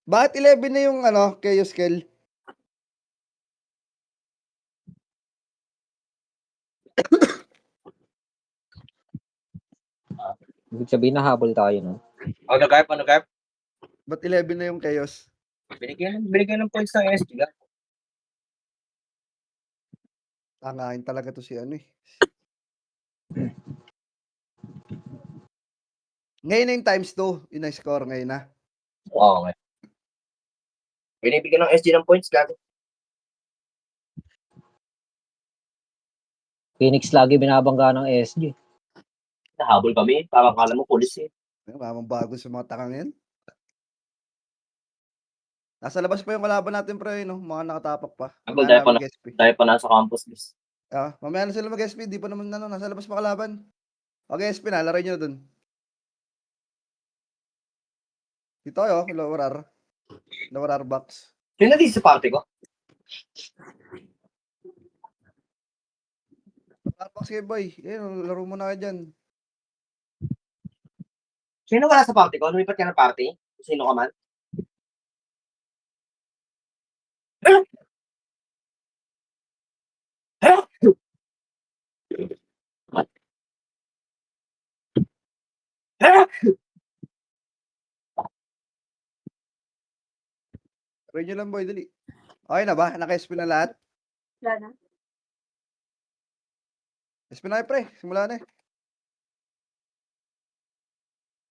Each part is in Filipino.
Bakit 11 na yung ano, Chaos Kel? Ibig sabihin nahabol tayo, no? Ano, Garp? Ano, Garp? Ba't 11 na yung Chaos? Binigyan ng points ng SG, Garp. Tangahin talaga to si ano eh. Ngayon na yung times 2, yung na-score ngayon na. Oo, okay. Binibigyan ng SG ng points, Garp. Phoenix lagi binabangga ng SG. Nahabol kami. Parang kala mo, police eh. Mamang bago sa mga takang yan. Nasa labas pa yung kalaban natin pre, no? Mga nakatapak pa. Uncle, Mamaya na dahil mag-SP. pa nasa campus, guys. Mamaya na sila mag-SP, di pa naman ano, nasa labas pa kalaban. Mag-SP na, laro nyo na dun. Dito kayo, lower R box. Sino na sa party ko? R box kayo boy, laro mo na kayo dyan. Sino wala sa party ko? Lumipat ka ng party? Sino ka man? Laro nyo lang boy, dali. Okay na ba? Naka-SP na lahat? Wala na. SP na kayo pre, simula na eh.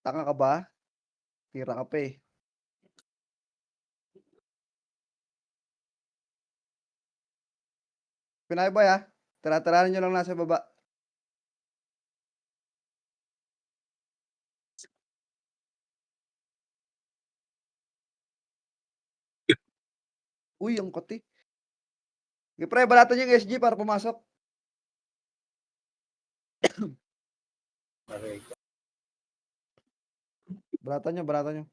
Tanga ka ba? Tira ka pa eh. Pinay boy ha. Tara-tarahan nyo lang nasa baba. Uy, ang koti. Okay, pre, balatan yung SG para pumasok. Balatan nyo.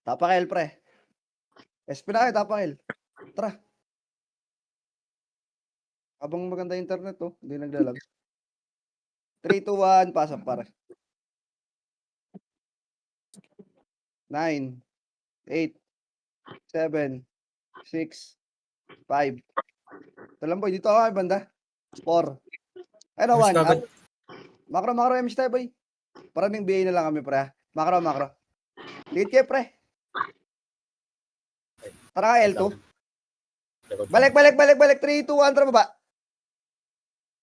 Tapakel, pre. SP na kayo, tapakel. Tara. Habang maganda internet, oh. Hindi naglalag. 3, 2, 1, pasok, pare. 9, 8, 7, 6, 5. Ito lang, boy. Dito ako, ay banda. 4. Ano, 1. Up. Macro, MS tayo, boy. Paraming BA na lang kami, pre. Macro. Liit kayo, pre. Tara ka, L2. Balik. 3, 2, 1, tara baba.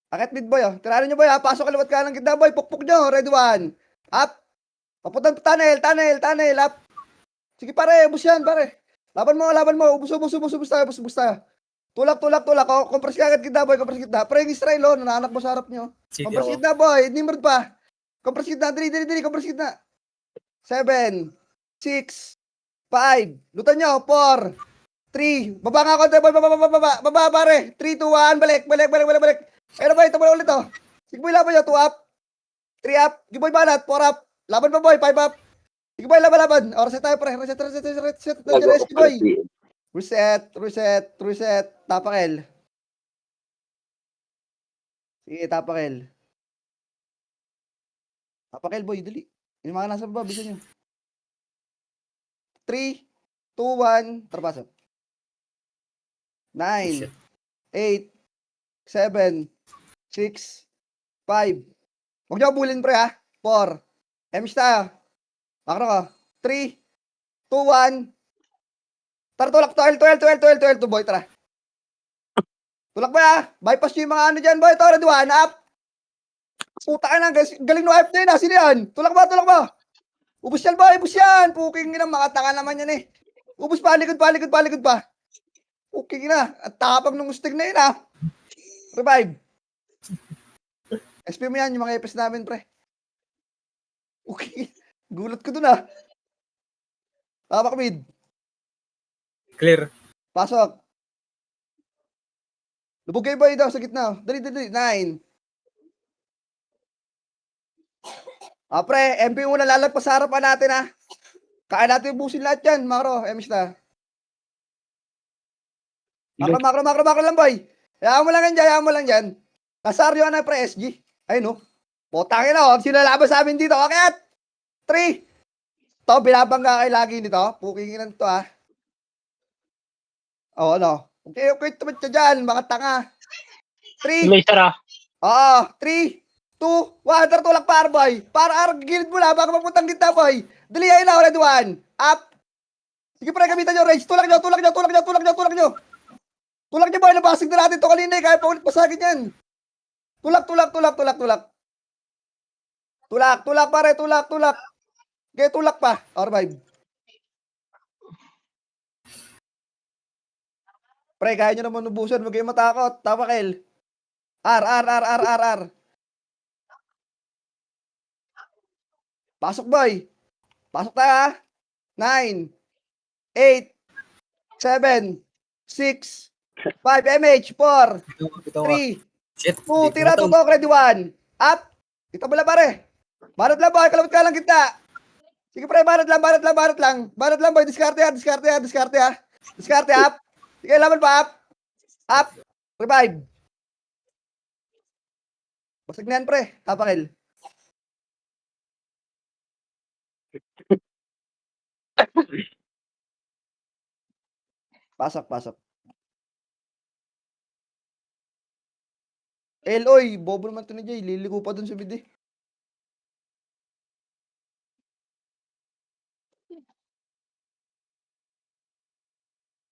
Akit mid, boy, oh. Tirahan nyo, boy, ha. Pasok kaliwat ka ng gitna, boy. Pukpuk nyo. Ready, 1. Up. Papuntang tunnel. Up. Sige, pare. Ubus yan, pare. Laban mo. Ubus tayo. Tulak. Compress ka agad gitna, boy. Compress gitna. Pre, yung Israel, oh. Nanaanak mo sa harap nyo. Compress gitna, boy. Nimrod pa. Compress gitna. Dali. Compress gitna. 7, 6, 5. Lutan nyo. 4, 3. Baba nga konti, boy. Baba, pare. 3, 2, 1. Balik. Ayun na, boy. Ito mo ulit, oh. Sige, boy. Laban nyo. 2 up. 3 up. Sige, boy. Banat. 4 up. Laban pa, boy. 5 up. Sige, boy. Laban. O, reset tayo, pre. Reset. Nandiyan na, SG, boy. Reset. Tapakel. Sige, tapakel. Tapakel, boy. Dali. Yung mga nasa baba, bisa nyo. 3, 2, 1. Tarapasok. 9, 8, 7, 6, 5. Huwag nyo abulin, pre, ha? 4. MS tayo. Makro ko. 3, 2, 1. Tara, tulak. 12, boy. Tara. Tulak ba, ha? Bypass nyo yung mga ano dyan, boy. Tara, duwan. Up. Puta ka na. Galing no F na yun, ha? Sino yan? Tulak ba? Ubus yan, boy. Puking ina. Makataka naman yan, eh. Ubus pa. Likod pa. Puking ina. At tapang nung ustig na yun, ha? Revive. SP mo yan, yung mga EPS namin, pre. Okay. Gulat ko dun, ah. Tapak mid. Clear. Pasok. Lubog kayo boy daw sa gitna. Dali. 9. Pre, MP muna lalagpas sa harapan natin, ha. Kaya natin ubusin lahat yan, Macro. MS na. Makro lang, boy. Hayaan mo lang dyan. Nasario na pre SG. Ayun, no. Potangin na, oh. Sino laban sa amin dito? Okay, at 3. To, binabangga kayo lagi nito. Pukingin to, ha. Oh, ano. Okay, tumad ka dyan, mga tanga. 3. May tara. Oo, 3, 2, 1. Tulak par, boy. Para gilid mo lang, baka mapuntang gitna, boy. Dali, ayun na, red 1. Up. Sige, pre, gamitan nyo, Rage. Tulak nyo, boy. Nabasig na natin to kanina, eh. Kaya pa ulit pasagin yan. Tulak, pare, tulak. Okay, tulak pa. R5. Pre, kaya nyo naman ubusan. Huwag kayong matakot. Tapakil. R. Pasok, boy. Pasok tayo, ha. 9, 8, 7, 6, 5, MH, 4, Ito 3, Shit. 2, tira, tutok, ready, 1. Up. Ito mo lang, pare. Banat lang, boy. Kalabot ka lang kita. Sige, pre, banat lang. Banat lang, boy. Diskarte, ha. Diskarte, up. Sige, laban pa, up. Up. Revive. Basag na yan, pre. Tapakil. Pasok. Eloy, bobo naman to ni Jay. Liligo pa dun sa bidi.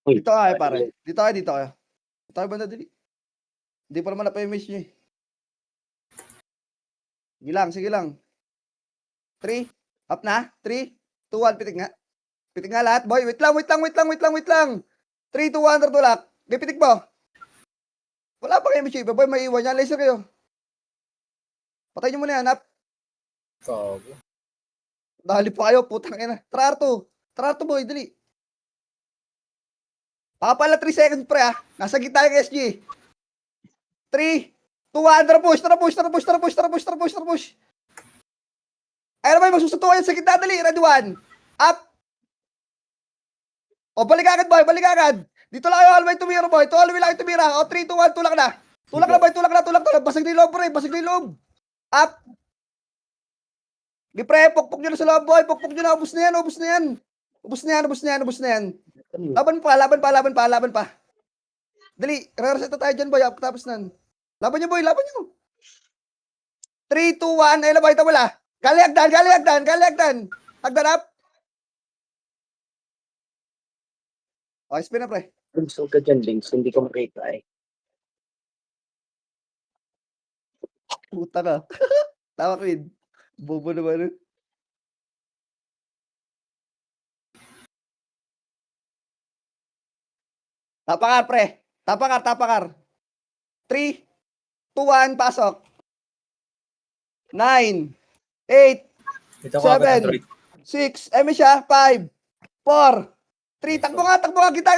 Dito kayo, pare. Dito kayo. Dito kayo banda dili. Hindi pa naman na-miss nyo, eh. Sige lang. 3. Up na. 3, 2, 1. Pitik nga lahat, boy. Wait lang. 3, 2, 1. Tulak. Okay, pitik mo. Wala pa kayo miss, boy. May iwan yan. Laser kayo. Patay nyo muna yan, up. Gago. Dali pa kayo, putang ina. Trarto, boy. Dali. Pala 3 seconds, pre, ha. Nasa gitna yung SG. 3, 2, 1. Tara push. Ayun naman, magsusuntukan yan sa gitna. Dali. Ready, 1. Up. O, balik agad, boy. Dito lang kayo, alway tumira, boy. O, 3, 2, 1. Tulak na, boy. Basag na yung loob, pre. Up. Di, pre. Pukpuk nyo na sa loob, boy. Ubus na yan. Laban pa. Dali, re-reset na tayo dyan, boy. Tapos nan. Laban nyo. 3, 2, 1. Ayun na, boy. Wala. Gali hagdan. Hagdan up. O, spin na, pre. Gusto ka dyan, Links. Hindi ko makita eh. Puta ka. Tama, Queen. Bobo naman. Tapakar, pre. Tapakar. 3, 2, 1. Pasok. 9, 8, Ito ko agad 7, Android. 6, siya, 5, 4, 3, takbo nga, kita,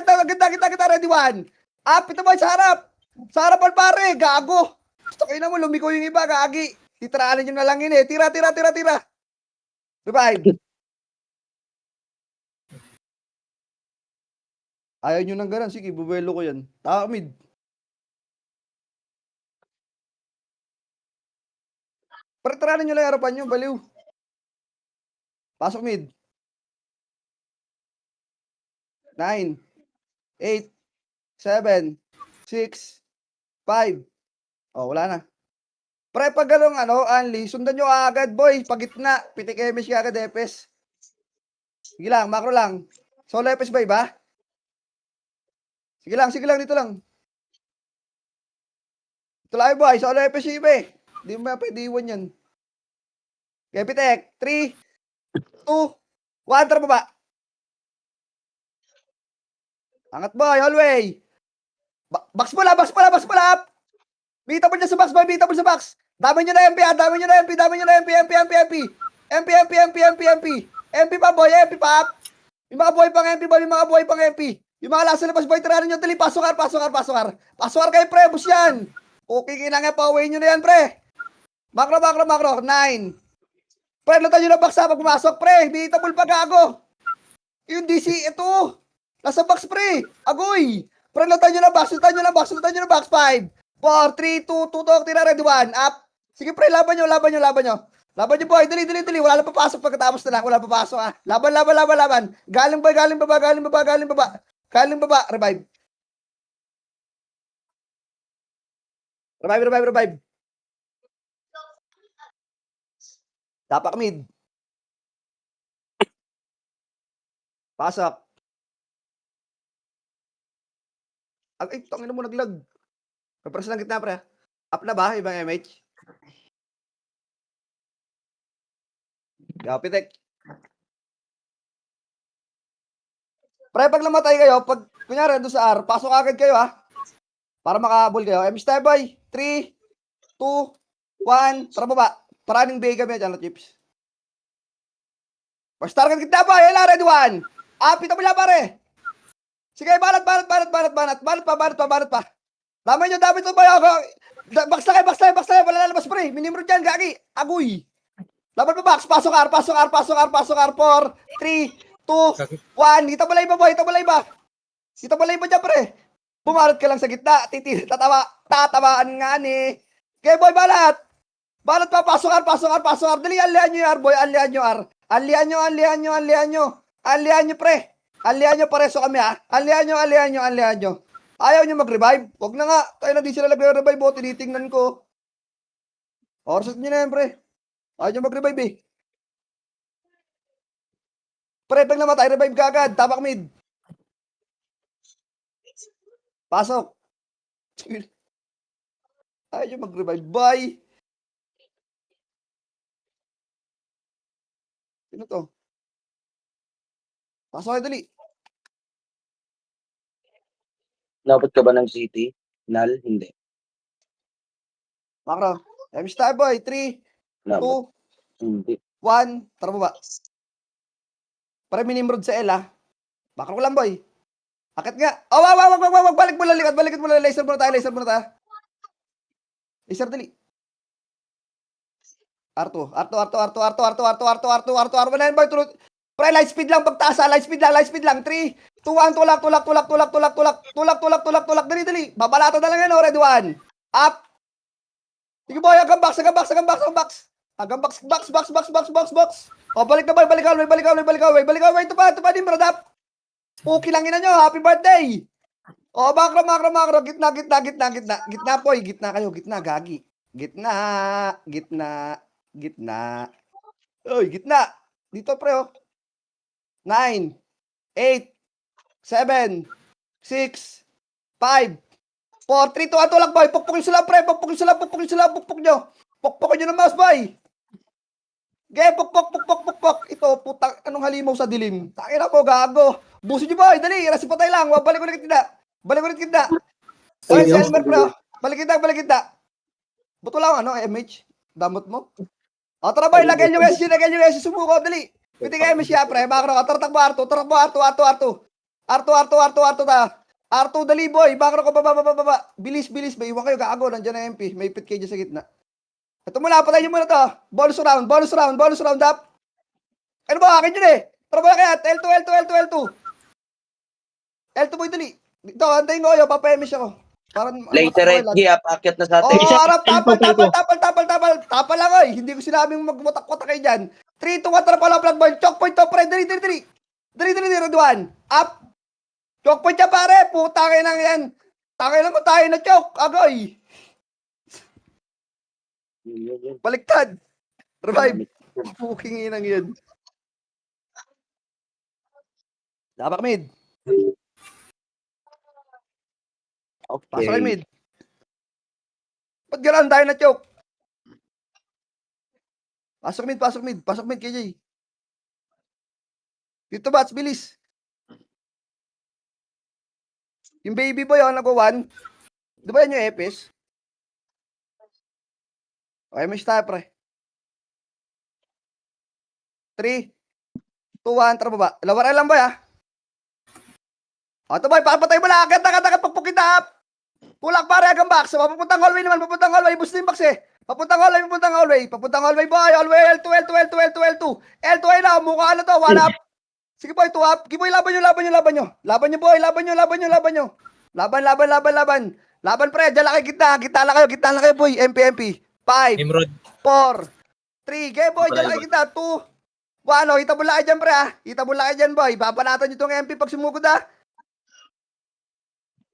ready, 1. Up, ito boy, sa harap. Sa harapan, pare, gago. Gusto kayo na mo, lumiko yung iba, gagi. Titraanin nyo na lang yun, eh. Tira. Revive. Ayaw nyo nang ganun, sige, bubuelo ko yan. Taka mid. Tiranin nyo lang yung harapan nyo, baliw. Pasok mid. 9, 8, 7, 6, 5. Oh, wala na. Pre, pag galong Anli, sundan nyo agad, boy. Pagitna, pitik emis ka agad, Epes. Sige lang, macro lang. Solo Epes ba iba? Sige lang, dito lang. Ito lang, boy. Solo Epes yung iba, eh. Hindi mo pwede iwan yan. Okay, pitik. 3, 2, 1. Tara baba. Angat, boy. Hallway. Box mo lang. Up. Bita mo dyan sa box, boy. Dami nyo na MP, ha. MP pa, boy. MP pa. Yung mga boy pang MP, boy. Yung mga lasa labas, boy. Tiranin nyo, tali. Pasokar. Pasokar kayo, pre. Bus yan. Okay, kinangin pa. Away nyo na yan, pre. Macro. 9. Pre, lutan nyo na box, ha. Pag pumasok, pre. Beatable pa, gago. Yung DC, ito. Nasa box, pre. Agoy. Pre, lutan nyo na box, lutan nyo na box, lutan nyo na box. 5, 4, 3, 2, tutok, tira, ready, 1. Up. Sige, pre, laban nyo, laban nyo, laban nyo. Laban nyo, boy. Dali, dali, dali. Wala na papasok pagkatapos na lang. Wala papasok, ah. Laban, laban, laban, laban. Galing boy, galing baba, galing baba, galing baba. Galing baba. Revive. Revive, revive, revive. Tapak mid. Pasok. Ay, tangin mo naglag. Kapras lang gitna, pre. Up na ba, ibang MH? Gapitek. Pre, pag namatay kayo, pag, kunyari, doon sa R, pasok agad kayo, ha? Para makahabol kayo. MH tayo, boy. 3, 2, 1, tara baba. Paraning bay kami dyan, chips. Basta target kita, boy. Ela, ready, 1. Pita mo lang, pare. Sige, banat pa. Laman nyo, dapat ito, boy. Box na kayo. Wala lalabas, pre. Minimro dyan, gagi. Agoy. Laban pa, box. Pasok R. 4, 3, 2, 1. Kita balay ba, boy? Kita balay ba dyan, pre? Bumarot ka lang sa gitna. Tatabaan nga ni. Okay, boy, balat. Balat pa, pasok R. Dali, alihan nyo yung R, boy. Alihan nyo, pre. Alihan nyo, pareso kami, ha. Alihan nyo. Ayaw nyo mag-revive. Huwag na nga. Tayo na di sila nag-revive, oh. Tinitingnan ko. Orsot nyo na yan, pre. Ayaw nyo mag-revive, eh. Pre, pag namatay, revive ka agad. Tapak mid. Pasok. Ayaw nyo mag-revive. Bye. Sino to? Pasok kayo, dali. Nabot ka ba ng city? Nal? Hindi. Makro. M-Star boy. 3, 2, Nabot. Hindi. 1. Tara mo ba? Para minimrod sa L, ha? Makro ko lang, boy. Akit nga. Oh, wag. Balik mo lang. Laser muna tayo. Laser, dali. R2. Wala yan, boy. Pre, light speed lang. Pagtaas, ha? Light speed lang. 3, 2, 1. Tulak. Dali. Babalata na lang yan, oh. Ready, 1. Up. Sige, boy. Hanggang box. Hanggang box. O, balik na, boy. Balik away. Ito pa din, bro. Okay lang ina nyo. Happy birthday. O, makro. Gitna, boy. Gitna kayo. Gitna, gagi. Gitna. Oy, gitna. Dito, pre, oh. 9, 8, 7, 6, 5, 4, 3, 2, 1, tulak, boy. Pukpukin sila, pre. Pukpuk nyo. Pukpukin nyo ng mouse, boy. Okay, pukpuk. Ito, putang, anong halimaw sa dilim? Takin na po, gago. Busin nyo, boy. Dali, rasi patay lang. Balik ulit kita. Okay, si Elmer, pre. Balik kita. Buto lang, ano, MH? Damot mo. O, tara, boy. Lagyan nyo SG. Sumuko, dali. Piti kayo, MH, ya, pre. Makro, tarakbo, R2. R2, dali, boy. Makro ko, baba. Bilis. May iwan kayo, gago. Nandiyan na MP. May pit kayo dyan sa gitna. Ito muna, patay nyo muna to. Bonus round up. Ano ba, akin yun, eh. Tara ba kaya? L2. L2, boy, dali. Dito, antayin ko kayo. Papa-MS ako. Later, SG, paakyat na sa atin. Oo, harap, tapal lang, oy. Hindi ko sinabing magmutak-mutak kayo dyan. 3, 2, 1, tara pala, flag boy. Choke point to, pre. Dali, Rodwan. Up. Choke point niya, pare. Puta kayo nang yan. Takay lang mo tayo na choke. Agoy. Baliktad. Revive. Puking inang yun. Dapat mid. Pasok kayo mid. Ba't gano'n tayo na choke? Pasok mid, KJ. Dito, bats, bilis. Yung baby boy, nag-1. Di ba yan yung epis? Okay, may tayo, pre. 3, 2, 1, tara baba. Lawaran lang, boy, ha? O, ito, boy, papatay mo lang. Agad, pagpukita. Tulak, pare, hanggang box. Papuntang hallway naman, Boost yung box, eh. Papuntang hallway, boy. Hallway, L2. L2 ay na, mukha na to, 1 up. Sige, boy, 2 up. Sige, boy, laban nyo. Laban nyo, boy. Laban nyo. Laban, laban, laban, laban. Laban, pre. Diyan lang kayo, gitna lang kayo, gitna lang kayo, boy. MP. 5, Nimrod. 4, 3. Game, boy. Diyan lang kayo, gitna. 2, 1. O, hitabol lang kayo dyan, pre, ha. Hitabol lang kayo dyan, boy. Babanatan nyo itong MP pag sumugod, ha.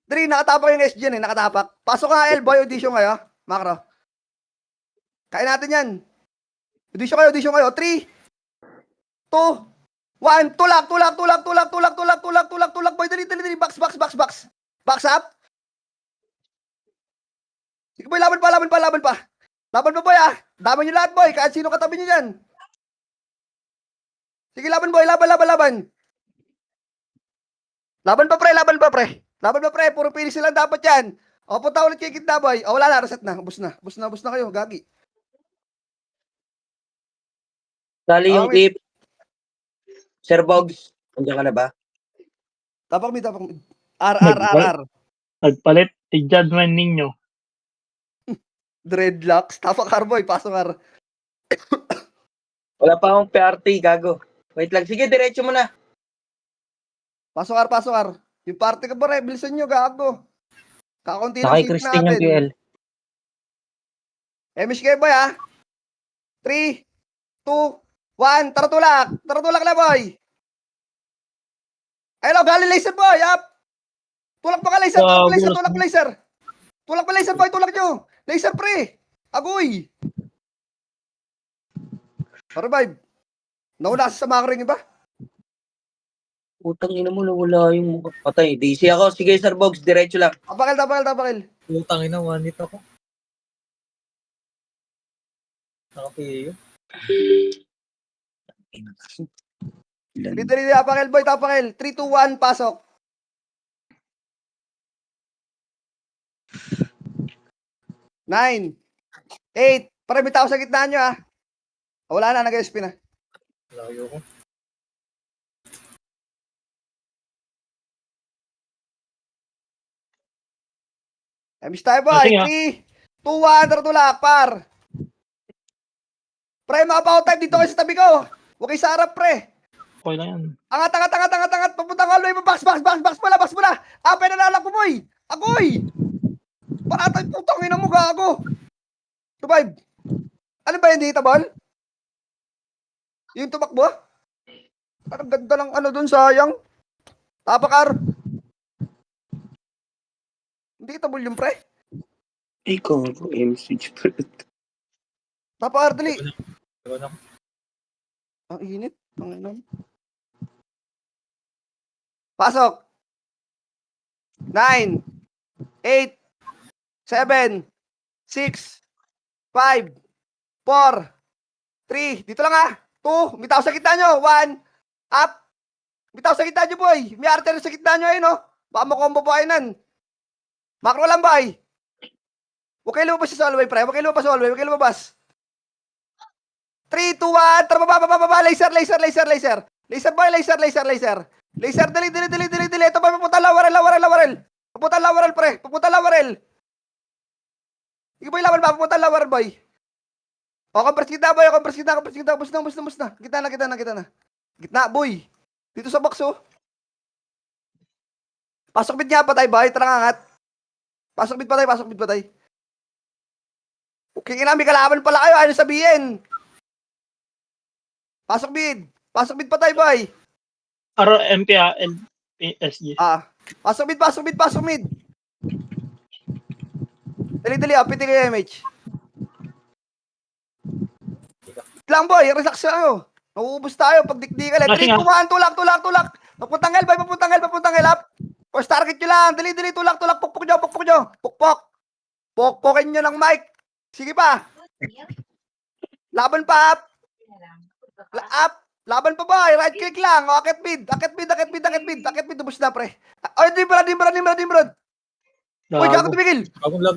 3, nakatapak yung SG yan, nakatapak. Pasok ka, boy. Audition kayo. Macro. Kain natin yan. Audition kayo. 3, 2, 1. Tulak, boy. Dali. Box. Box up. Sige, boy. Laban pa. Laban pa, boy, ah. Dama nyo lahat, boy. Kahit sino katabi nyo dyan. Sige, laban, boy. Laban. Laban pa, pre. Puro finish lang dapat yan. O, punta ulit kay gitna, boy. O, wala na. Reset na. Ubus na kayo. Gagi. Dali yung Okay. clip. Sir Bogs, nandiyan ka na ba? Tapak mid. R. Nagpalit, i-judgment ninyo. Dreadlocks. Tapak R, boy. Pasok R. Wala pa akong PRT, gago. Wait lang. Sige, diretso mo na. Pasok R. Yung party ka, pre. Bilisan nyo, gago. Kakunti lang Nakay seat Christine yung natin. QL. Emish kayo, boy, ha? 3, 2, 1. Tara tulak na, boy. Ayun, galing laser, boy. Up. Tulak pa ka, laser. Tulak pa, laser, boy. Tulak nyo. Laser, pre. Agoy. Revive. Nauna sa macro yung iba. Putang ina mo, nawala yung mukha. Patay, DC ako. Sige, Sir Bogs, diretso lang. Tapakil. Putang ina, one hit ako. Nakapiyo. Dali, tapakil, boy. 3, 2, 1. Pasok. Nine. 8. Para may tao sa gitna nyo, ha. Wala na, nag-SP na. Layo ko. Emish tayo, boy. Sige, 3, 2, 1. Tara tulak, par. Pre, makapaw type dito kayo sa tabi ko. Huwag kayo sa harap, pre. Okay lang yan. Angat. Papunta ka, Loy. Box mo na. Apay na lalak mo, boy. Agoy. Paratay, putang ina mo, gago. Revive. Ano ba yung data ball? Yung tumakbo? Parang ganda lang ano dun, sayang. Tapakar. Hindi kita yung pre. Ikaw, message pa. Tapakar, dali. Diba na? Ang init. Ang inam. Pasok. 9, 8, 7, 6, 5, 4, 3. Dito lang, 2. Bitaw sa gitna nyo. 1. Up. Bitaw sa gitna nyo, boy. May artery sa gitna nyo, ayun, Baka makombo po kayo nan. Macro lang, boy. Huwag kayo lumabas sa hallway, pre. Huwag kayo lumabas. 3, 2, 1. Tara, baba. Laser. Laser, boy. Laser, dali. Ito, boy. Papunta lawarel. Papunta lawarel, pre. Sige, boy, lawan ba? Papunta lawarel, boy. O, compress kita, boy. Bus na. Kita na. Gitna, boy. Dito sa box, oh. Pasok mid nga, patay, boy. Tara nga, angat. Pasok mid, patay. Okay, may kalaban pala kayo. Ano sabihin? Pasok mid, patay, boy. MPA, LPSG. Pasok mid. Dali, pitin kayo, MH. Lang, boy. Relax lang, Nauubos tayo pag dikdikan. 3, 2, 1. Tulak. Papuntang hell, up. First target nyo lang. Dali, tulak. Pukpok nyo. Pukpokin nyo ng mic. Sige pa. Laban pa, up. Laban pa, boy. Right click lang. Akit mid. Ubus na, pre. Ay, Dimrod. Uy, gago tumigil. Bagong lag.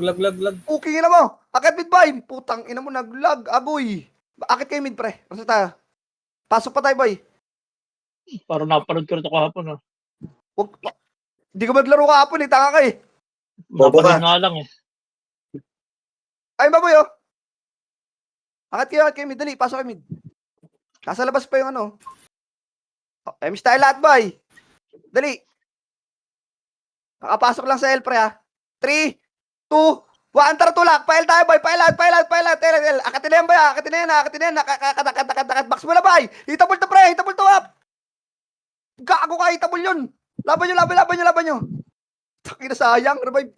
Okay na mo. Akit mid, boy. Putang ina mo, naglag. Agoy. Akit kayo mid, pre. Basta tayo. Pasok pa tayo, boy. Parang napanood ko ito kahapon. Hindi ko maglaro kahapon, tanga ka, Bobo ka. Napanood nga lang eh. Ay, ba, boy, Akit kayo mid. Dali, pasok kayo mid. Nasa labas pa yung ano. Miss tayo lahat, boy. Dali. Kakapasok lang sa L, pre, ha. 3, 2, 1, tara tulak. Pail tayo, boy. Pail out. Akatin na yan, boy, ha. Akatin na yan. Nakakat. Box mo na, boy. Hitabol to, pre. Hitabol to, up. Gago ka, hitabol yun. Laban nyo. Taki na sayang. Revive,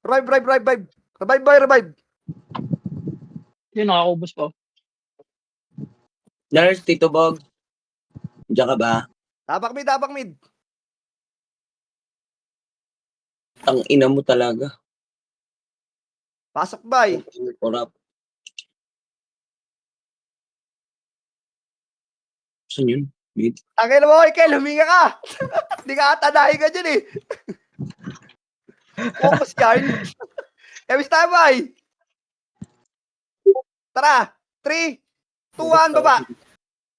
boy, revive. Yun, nakakaubos pa. Nurse, Tito Bog. Diyan ka ba? Tapak mid. Ang ina mo talaga. Pasok, boy. Corrupt. Saan yun? Mid? Tangin na mo, Kel, huminga ka. Hindi ka atanahin ka dyan, eh. Focus yarn. Emis tayo, boy. Tara. 3, 2, 1, baba.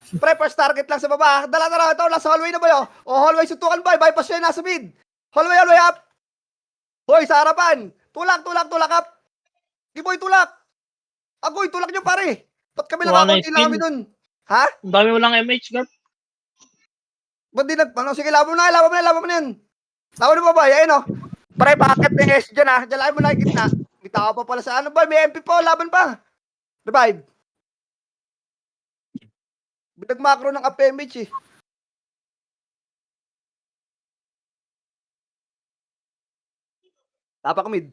Pre, first target lang sa baba. Dala. Ito, nasa hallway na, boy, oh. O, hallway, suntukan, boy. Bypass yun, nasa mid. Hallway, up. Hoy, sa harapan. Tulak, up. Di, boy, tulak. Agoy, tulak nyo, pare. Ba't kami Wala na nakakunti lang kami skill. dun? Ha? Ang dami mo lang MH, Garp. Ba't di sige, laban mo na yan. Laban mo, boy. Ayun, oh. Pre, bakit may S dyan, ha? Diyan lang mo nakikita. May tao pa pala sa ano, boy. May MP po, laban pa. Revive. Binag-macro ng APMH, eh. Tapak mid.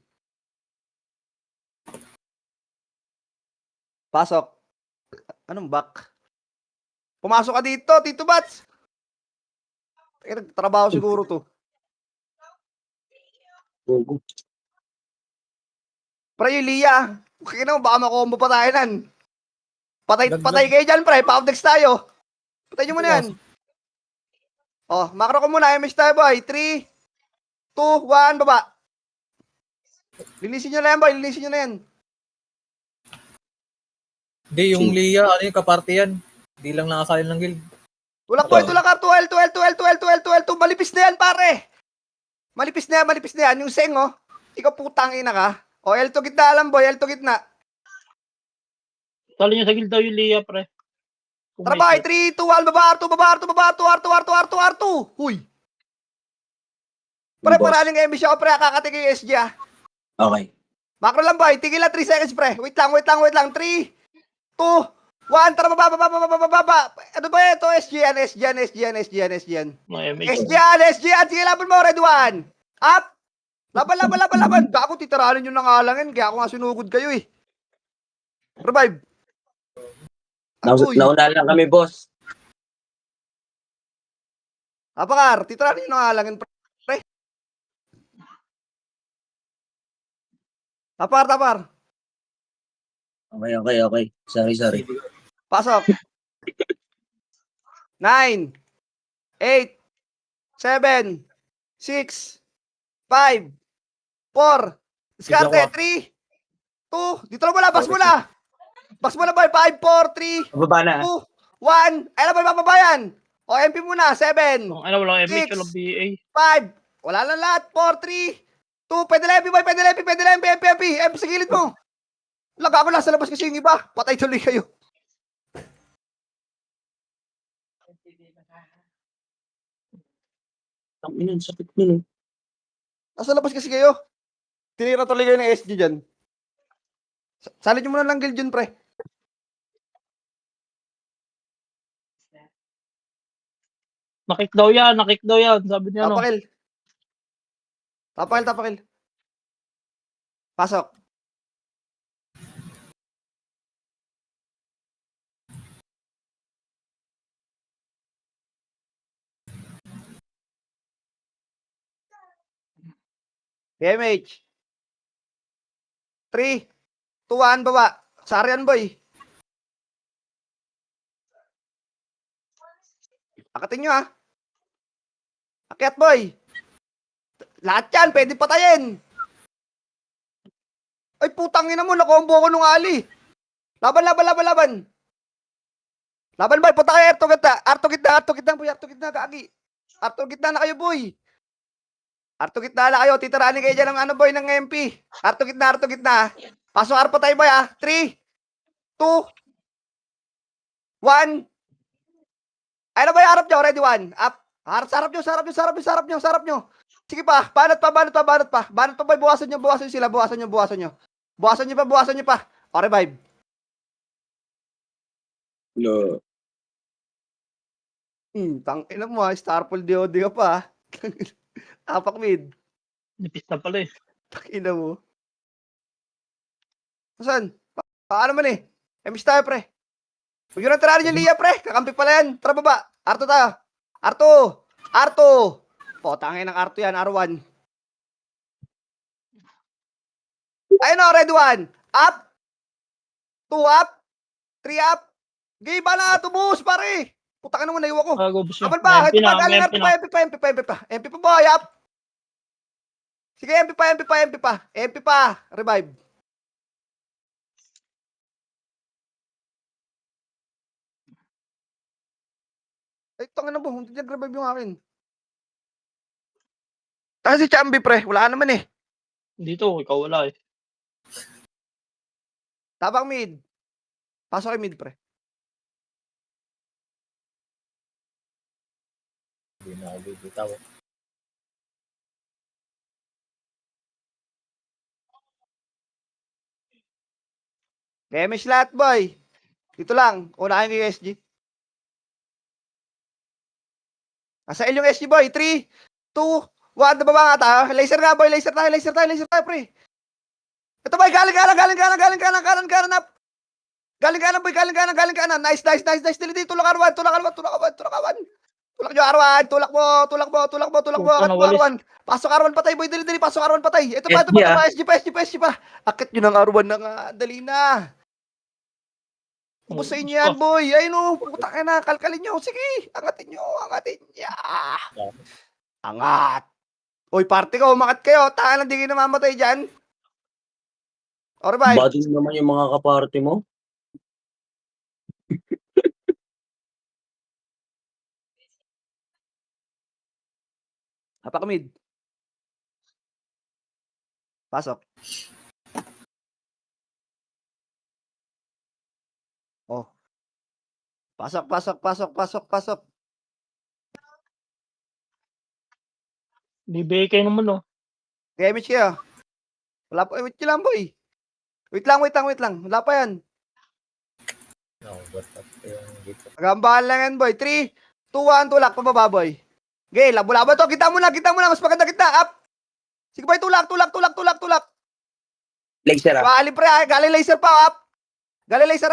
Pasok. Anong back? Pumasok ka dito, Tito Bats. Nagtrabaho siguro to. Gogo. Pre, yung Lia. Kaya naman, baka makombo pa tayo nan. Dagdag. Patay kayo dyan, pre. Pa-updex tayo. Patay nyo muna yan. Oh, macro ko muna. MS tayo, boy. 3, 2, 1, baba. Linisin nyo na yan, boy. Linisin nyo na yan. Hindi, yung Lia, ano yung kaparte yan. Hindi lang nakasalin ng guild. Tulak, boy. Tulak ka. 12. Malipis na yan, pare. Malipis na yan. Yung seng, oh. Ikaw putang ina ka. O, L to gitna alam, boy. L to gitna. Talo niya sa guild daw yung Lia, pre. Kung Tara, may boy. 3, 2, 1, baba. R2. Huy. Pre, paraling MB siya, pre. Kakatigay yung SG, ah. Okay. Macro lang, boy. Tigil lang 3 seconds, pre. Wait lang. 3, 2, 1. Tara, baba. Ano ba ito? SG yan. mga MH. SG yan. Sige, laban mo, red 1. Up. Laban. Gago, titiranin nyo na nga langin. Kaya ako nga sinugod kayo, eh. Revive. Agoy. Nauna lang kami, boss. Apakar, titiranin nyo na nga langin, pre. Tapar. Okay. Sorry. Pasok. 9, 8, 7, 6, 5, 4, diskarte, 3, 2, dito na mula, bas mo na, boy, 5, 4, 3, Baba na. 2, 1, ay na boy, mababayan. O, MP muna, 7, Kung ano, walang MH, 6, walang BA. 5, wala lang lahat, 4, 3, 2, pwede lang, boy, MP sa gilid mo. Laga ko lang sa labas kasi yung iba, patay tuloy kayo. Ang ina, sakit nun. Nasa labas kasi kayo. Tinira tuloy kayo ng SG dyan. Salin nyo muna lang guild yun, pre. Nakik daw yan. Sabi niya, no. Tapakil. Pasok. PMH. 3, 2, 1, baba. Sarian, boy. Akatin nyo, ha. Akyat, boy. Lahat yan, pwede patayin. Ay, putang ina mo, nakombo ko nung ali. Laban. Laban, boy, puta kayo, Arto gitna, boy, kagi. Arto gitna na kayo, boy. Arto gitna na kayo, titiranin kayo dyan ng ano, boy, ng MP. Arto gitna. Pasok arpo tayo, boy, ha. 3, 2, 1. Ay na, boy, harap nyo, ready 1. Up. Sarap nyo. Sige pa, banat pa. Banat pa boy, buwasan nyo sila, buwasan nyo. Buwasan nyo pa. O, revive. No. Tangina mo Starfall DOD ka pa. Apak mid. Nipis na pala eh. Tangina mo. Saan? Paano man eh? Emis tayo, pre. Huwag nyo nang tirarin yung Lia, pre. Kakampi pala yan. Tara baba. Arto tayo. Arto. Potangin ng Arto yan, R1. Ayun o, red 1. Up. 2 up. 3 up. Gay ba na tubos, pare? Putangin mo, naiwa ko. Magubos yun. Apan pa, MP ito pa, na, galing MP Arto na. pa, MP pa, boy, up. Sige, MP pa. Revive. Ay, tangin na mo, hindi nag-revive yung akin. Tayo si Chambi, pre. Wala naman eh. Dito, ikaw wala eh. Tabang mid. Pasok kay mid, pre. Hindi na ako bibitaw. Damage lahat, boy. Dito lang. Unahin ko yung SG. Nasa L yung SG, boy. 3, 2, 1. Nababa nga tayo. Laser nga, boy. Laser tayo, pre. Ito, boy. Galing kanan, up. Galing kanan. Nice. Dili, tulak R1. Tulak nyo, R1. Tulak mo. Puta, Akit mo, nawalis. R1. Pasok R1 patay, boy. Dili. Pasok R1 patay. Ito pa. SG pa. Akit nyo ng R1 na nga. Dali na. Ubus sa inyo yan, boy. Ayun o. Puta ka na. Kalkalin nyo. Sige. Angatin nyo. Angat. Uy, party ko. Umangat kayo. Taka lang di kayo namamatay dyan. O, revive. Body naman yung mga kaparty mo. Apak mid. Pasok. Oh. Pasok. Bibigay kayo naman oh. Damage kayo. Wala pa. Wait lang, boy. Wait lang. Wala pa yan. No, but yung dito. Magambahan lang yan, boy. 3, 2, 1. Tulak. Pababa, boy. Okay, labo-labo to. Kita mo na. Mas maganda kita. Up. Sige, boy. Tulak. Laser ah. Wali, pre. Galing laser pa. Up. Galing laser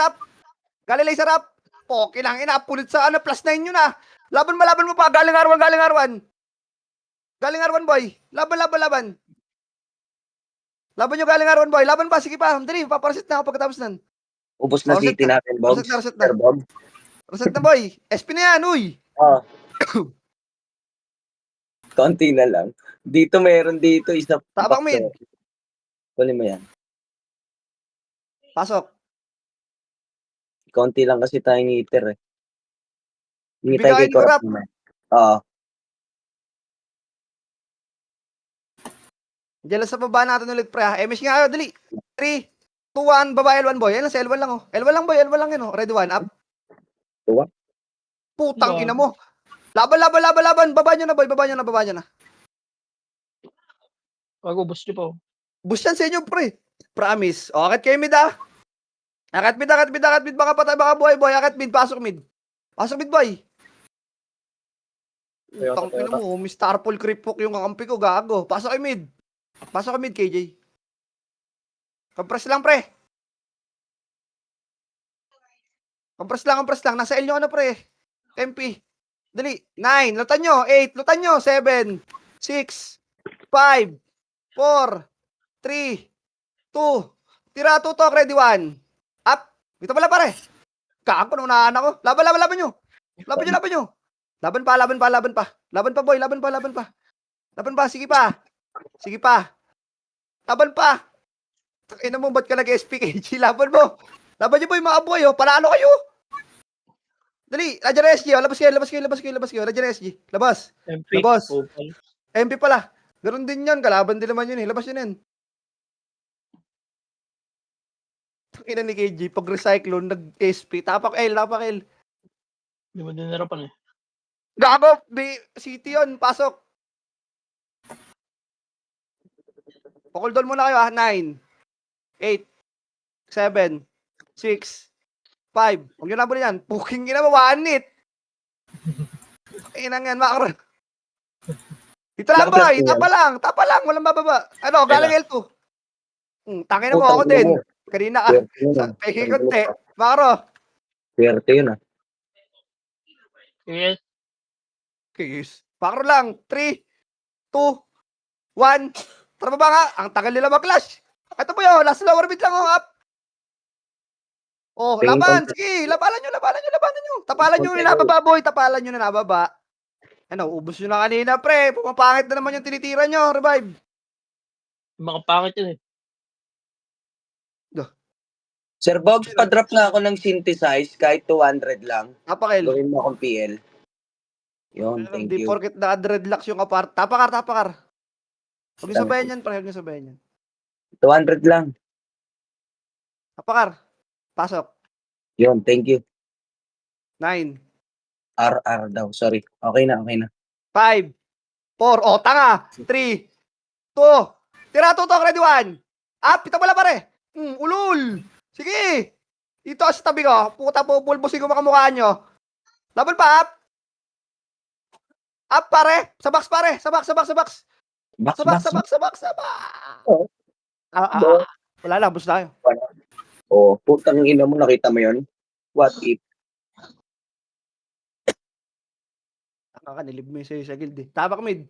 up. Poki lang. Pulit sa plus 9 yun ah. Laban mo pa. Galing R1. Galing R1, boy. Laban. Laban nyo galing R1, boy. Laban pa. Sige pa. Dali. Paparasit na ako pagkatapos nun. Ubus na Reset city na. natin, Bob. Reset na. Sir Bob. Reset na, boy. SP na yan, uy. Konti na lang. Dito meron isa. Tabang mid. Kunin mo yan. Pasok. Konti lang kasi tayong ngiter eh. Ngitay Bigay kay ni Corrupt. Corrupt naman. Oo. Diyan lang sa baba natin ulit, pre. MS nga kayo, dali. 3, 2, 1, baba L1, boy. Yan lang sa L1 lang, oh. L1 lang, boy. L1 lang yun, oh. Ready 1, up. Tuwa? Putang ina mo. Laban. Baba nyo na, boy. Baba nyo na. Magubos nyo po. Boost yan sa inyo, pre. Promise. O, akit kayo mid, ah. Akit mid. Baka patay, baka buhay, boy. Akit mid, pasok mid, boy. Putang ina mo, may Starfall Creepwalk yung kakampi ko, gago. Pasok kayo mid, KJ. Compress lang, pre. Compress lang. Nasa L nyo, ano, pre. MP. Dali. 9. Lutan nyo. 8. Lutan nyo. 7. 6. 5. 4. 3. 2. Tira, tutok. Ready, 1. Up. Dito pala, pare. Kapo na unahan ako. Laban nyo. Laban nyo. Laban pa. Laban pa, boy. Laban pa. Sige pa. Laban pa. Ina mo, ba't ka nag-SPKG? Laban mo. Laban nyo, boy, mga boy. Oh. Panalo kayo. Dali. Radyan SG. Oh. Labas kayo. Radyan SG. Labas. MP. Labas. Opal. MP pala. Ganun din yan. Kalaban din naman yun eh. Labas yun yan. Ina ni KG. Pag recyclone, nag-SP. Tapak L. Di ba dinarapan eh. Gago. City yun. Pasok. Pakuldol muna kayo 9, 8, 7, 6, 5. Huwag nyo nabulin yan. Puking ina mo, 1 hit. Inang yan, makro. Dito lang, boy. Tapa lang. Walang bababa. Ano, galing L2. Tangin mo ako din. Kanina ka. Peki konti. Makro. Swerte yun ah. Yes. Kis. Makro lang. 3, 2, 1. Tara ba nga? Ang tagal nila mag-clash. Ito po yun. Last lower bit lang. Up. Oh, Tingin laban. ko- Sige. Labanan nyo. Tapalan nyo yung nababa, boy. Tapalan nyo na nababa. Ano, ubos nyo na kanina, pre. Pumapangit na naman yung tinitira nyo. Revive. Mga pangit yun eh. Sir Bogs, pa-drop nga ako ng synthesize kahit 200 lang. Tapakil. Gawin mo akong PL. Yun, thank Di you. porket naka-dreadlocks yung apart. Tapakar. Huwag nyo sabayan yan, pre. Huwag nyo sabayan yan. 200 lang. Tapakar. Pasok. Yun, thank you. 9, RR daw, sorry. Okay na. 5, 4. Oh, tanga. 3, 2. Tira, tutok. Ready, 1. Up. Pita pala, pare. Ulul. Sige. Dito sa tabi ko. Puta po, pulbusin ko makamukha nyo. Laban pa, up. Up, pare. Sa box, pare. Sa box. Box. Oh. Wala na, bus tayo. Oh, putang ina mo, nakita mo yun? What if? Nilib mo yung sa'yo sa guild eh. Tabak mid.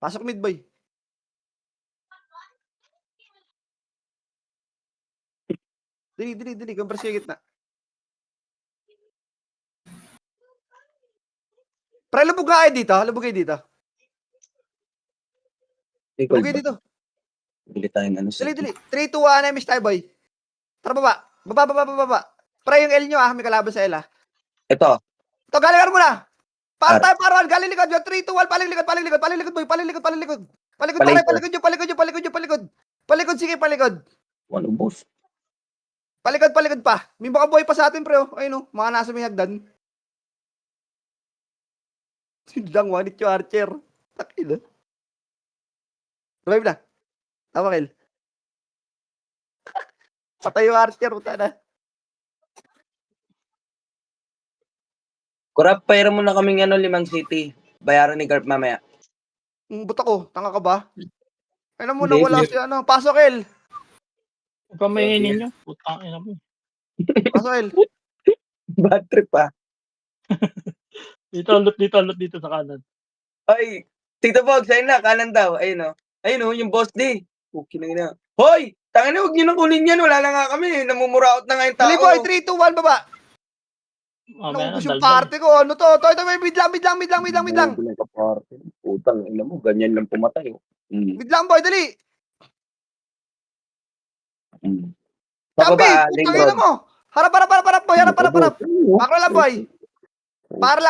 Pasok mid, boy. Dili. Compres kayo gitna. Pre, lubog nga kayo dito. Lubog kayo dito. Bili tayo ng ano. Dili. 3, 2, 1, miss tayo, boy. Tara, baba. Pre, yung L nyo may kalaban sa L Ito. Ito, galingan mo na. Para tayo, para galing likod. Yung 3, 2, 1, paling likod, boy. Paling likod. Palikod, sige, palikod. Ano, boss? Palikod pa. May baka buhay pa sa atin, pre. Ayun, mga nasa may hagdan. Sindang wanit yung Archer. Takil. Revive na. Tama, Kel. Patay yung Archer, puta na. Kurap, pera mo na kaming 5 city. Bayaran ni Garp mamaya. Buta ko, tanga ka ba? Ayun mo, Hindi, nawala si Pasok, Kel. Huwag pa mahinin nyo. Putang ina mo. Pasok, Kel. Bad trip ah. Dito sa kanan. Ay, Tito Bogs, ayun na, kanan daw. Ayun o, yung boss D. Okay na. Hoy! Tangina, huwag nyo nang kunin yan. Wala na nga kami. Namumuraot na nga yung tao. Dali, boy. 3, 2, 1, baba. Mamaya Naubos na, yung daldal. party ko. Ano to? Ito, may bidlang. Putang ina mo, ganyan lang pumatay. Bidlang, boy. Dali. Pababa, Champi, putang ina mo. Harap, boy. Harap. Makro lang, boy. Para.